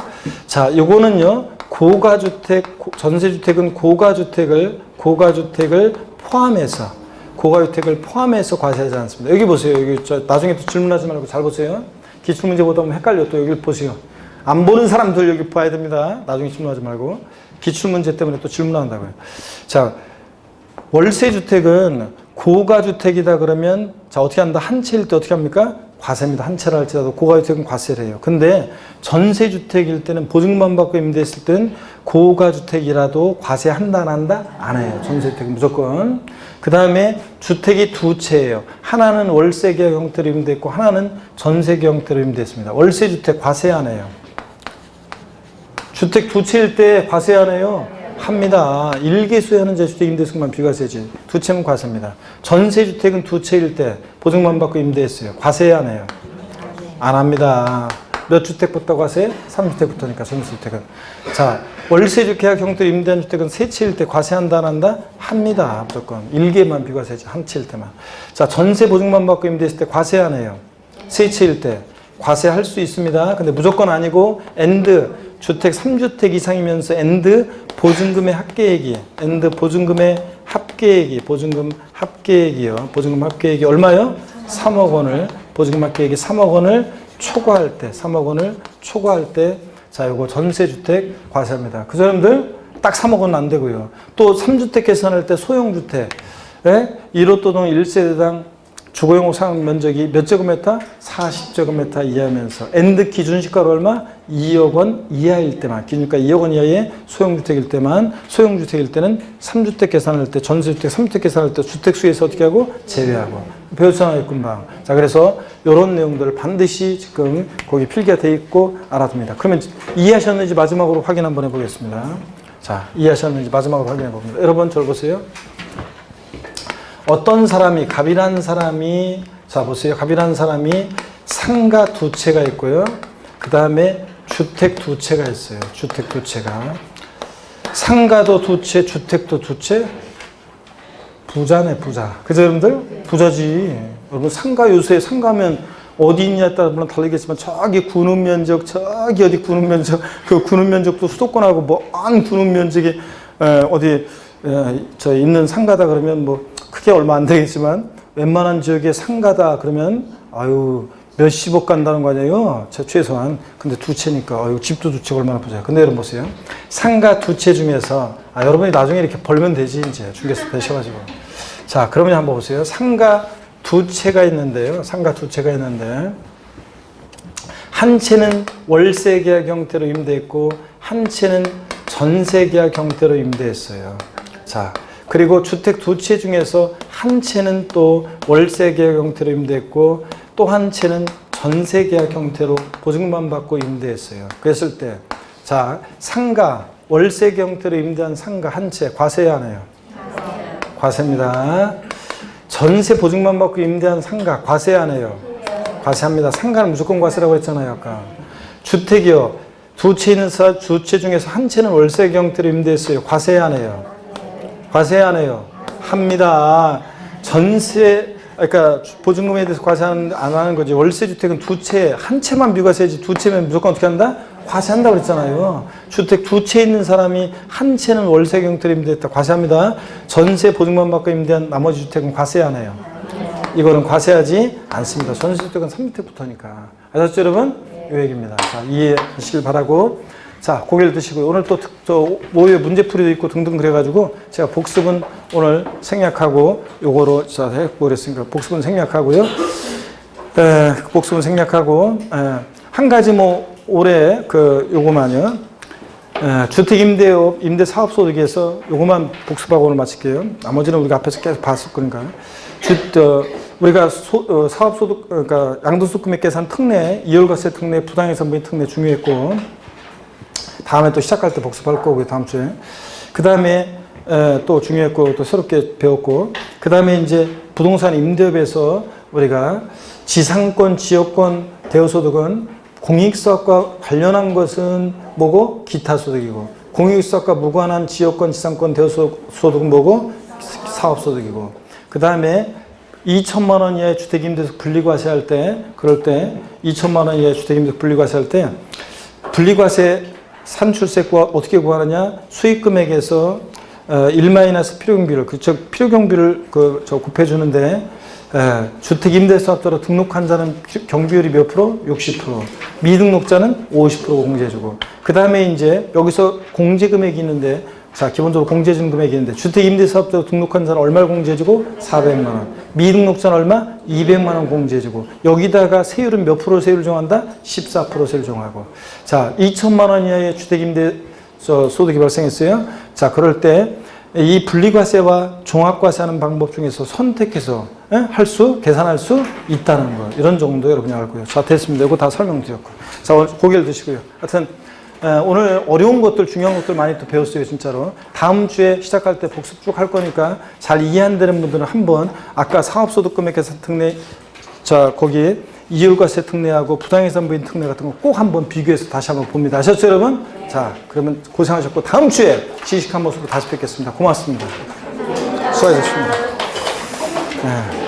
자, 요거는요, 전세주택은 고가주택을 포함해서 과세하지 않습니다. 여기 보세요. 여기 나중에 또 질문하지 말고 잘 보세요. 기출문제 보다 보면 헷갈려. 또 여기 보세요. 안 보는 사람들 여기 봐야 됩니다. 나중에 질문하지 말고. 기출문제 때문에 또 질문한다고요. 자, 월세주택은 고가주택이다 그러면, 자, 어떻게 한다? 한 채일 때 어떻게 합니까? 과세입니다. 한 채라 할지라도 고가주택은 과세를 해요. 근데 전세주택일 때는 보증만 받고 임대했을 때는 고가주택이라도 과세한다, 안 한다? 안 해요. 전세주택은 무조건. 그 다음에 주택이 두 채예요. 하나는 월세계약 형태로 임대했고 하나는 전세계약 형태로 임대했습니다. 월세주택 과세 안 해요. 주택 두 채일 때 과세 안 해요? 합니다. 일개 소유하는 자 주택 임대수만 비과세지. 두 채면 과세입니다. 전세주택은 두 채일 때 보증만 받고 임대했어요. 과세 안 해요? 안 합니다. 몇 주택부터 과세? 3주택부터니까 전세주택은. 자, 월세주 계약 형태로 임대한 주택은 세 채일 때 과세한다 안 한다? 합니다. 무조건. 일개만 비과세지. 한 채일 때만. 자, 전세 보증만 받고 임대했을 때 과세 안 해요? 세 채일 때 과세할 수 있습니다. 근데 무조건 아니고 주택 3주택 이상이면서 보증금의 합계액이 보증금 합계액이 얼마요? 3억 원을 보증금 합계액이 3억 원을 초과할 때 자, 요거 전세주택 과세합니다. 그 사람들 딱 3억 원은 안 되고요. 또 3주택 계산할 때 소형주택 1호또동 1세대당 주거용 상용 면적이 몇 제곱미터? 40제곱미터 이하면서 기준시가로 얼마? 2억 원 이하일 때만, 기준시가 2억 원 이하의 소형주택일 때는 3주택 계산할 때, 전세주택 3주택 계산할 때 주택수에서 어떻게 하고? 제외하고. 배웠잖아요, 금방. 자, 그래서 이런 내용들을 반드시 지금 거기 필기가 돼 있고 알아둡니다. 그러면 이해하셨는지 마지막으로 확인 한번 해보겠습니다. 자, 이해하셨는지 마지막으로 확인해 봅니다. 여러분, 저를 보세요. 어떤 사람이, 갑이라는 사람이, 자, 보세요. 갑이라는 사람이 상가 두 채가 있고요. 그 다음에 주택 두 채가 있어요. 주택 두 채가. 상가도 두 채, 주택도 두 채. 부자네, 부자. 그죠, 여러분들? 부자지. 여러분, 요새 상가면 어디 있냐에 따라 물론 다르겠지만, 저기 군읍 면적, 저기 어디 군읍 면적, 그 군읍 면적도 수도권하고 먼 군읍 면적이, 있는 상가다 그러면 크게 얼마 안 되겠지만, 웬만한 지역에 상가다 그러면, 몇십억 간다는 거 아니에요? 최소한. 근데 두 채니까, 집도 두 채가 얼마나 부자요. 근데 여러분 보세요. 상가 두 채 중에서, 여러분이 나중에 이렇게 벌면 되지, 이제. 중개수 되셔가지고. 자, 그러면 한번 보세요. 상가 두 채가 있는데요. 상가 두 채가 있는데 한 채는 월세 계약 형태로 임대했고 한 채는 전세 계약 형태로 임대했어요. 자, 그리고 주택 두 채 중에서 한 채는 또 월세 계약 형태로 임대했고 또 한 채는 전세 계약 형태로 보증만 받고 임대했어요. 그랬을 때, 자, 상가, 월세 계약 형태로 임대한 상가 한 채, 과세해야 하네요. 과세입니다. 전세 보증만 받고 임대한 상가, 과세해야 하네요. 과세합니다. 상가는 무조건 과세라고 했잖아요, 아까. 주택이요. 두 채 있는 두 채 중에서 한 채는 월세 계약 형태로 임대했어요. 과세해야 하네요. 과세해야 하네요. 합니다. 전세, 그러니까 보증금에 대해서 과세 안 하는 거지. 월세 주택은 두 채, 한 채만 비과세지 두 채면 무조건 어떻게 한다? 과세한다고 그랬잖아요. 주택 두 채 있는 사람이 한 채는 월세 형태로 임대했다. 과세합니다. 전세 보증만 받고 임대한 나머지 주택은 과세해야 하네요. 이거는 과세하지 않습니다. 전세 주택은 3밑에부터니까. 아셨죠, 여러분? 이 얘기입니다. 자, 이해하시길 바라고. 자, 고개를 드시고요. 오늘 또 모의에 문제풀이도 있고 등등 그래가지고 제가 복습은 오늘 생략하고 요거로 자, 해보겠습니다. 복습은 생략하고요. 복습은 생략하고 한 가지 뭐 올해 요거만요. 주택임대업 임대사업소득에서 요거만 복습하고 오늘 마칠게요. 나머지는 우리가 앞에서 계속 봤을 거니까. 우리가 사업소득, 그러니까 양도소득금액 계산 특례, 이월과세 특례, 부당해상부인 특례 중요했고, 다음에 또 시작할 때 복습할 거고, 다음 주에. 그 다음에 또 중요했고, 또 새롭게 배웠고, 그 다음에 이제 부동산 임대업에서 우리가 지상권, 지역권, 대여소득은 공익사업과 관련한 것은 뭐고? 기타소득이고, 공익사업과 무관한 지역권, 지상권, 대여소득은 뭐고? 사업소득이고, 그 다음에 2천만 원 이하의 주택임대에서 분리과세할 때, 그럴 때 2천만 원 이하의 주택임대에서 분리과세할 때 분리과세 산출세가 어떻게 구하느냐? 수익금액에서 1- 필요경비를, 즉 필요경비를 곱해주는데 주택임대사업자로 등록한 자는 경비율이 몇 프로? 60%. 미등록자는 50% 공제해주고. 그 다음에 이제 여기서 공제금액이 있는데, 자, 기본적으로 공제해주는 금액이 있는데, 주택임대사업자로 등록한 자는 얼마를 공제해주고? 400만 원. 미등록자는 얼마? 200만 원 공제해주고. 여기다가 세율은 몇 프로 세율을 정한다? 14% 세율을 정하고. 자, 2천만 원 이하의 주택임대 소득이 발생했어요. 자, 그럴 때 이 분리과세와 종합과세하는 방법 중에서 선택해서 계산할 수 있다는 거. 이런 정도 여러분이 알고요. 자, 됐습니다. 이거 다 설명드렸고. 자, 고개를 드시고요. 하여튼 오늘 어려운 것들, 중요한 것들 많이 또 배웠어요, 진짜로. 다음 주에 시작할 때 복습 쭉 할 거니까 잘 이해 안 되는 분들은 한번 아까 사업소득금액 계산 특례, 자, 거기 이율과세 특례하고 부당해상부인 특례 같은 거 꼭 한번 비교해서 다시 한번 봅니다. 아셨죠, 여러분? 자, 그러면 고생하셨고 다음 주에 지식한 모습으로 다시 뵙겠습니다. 고맙습니다. 수고하셨습니다. 네.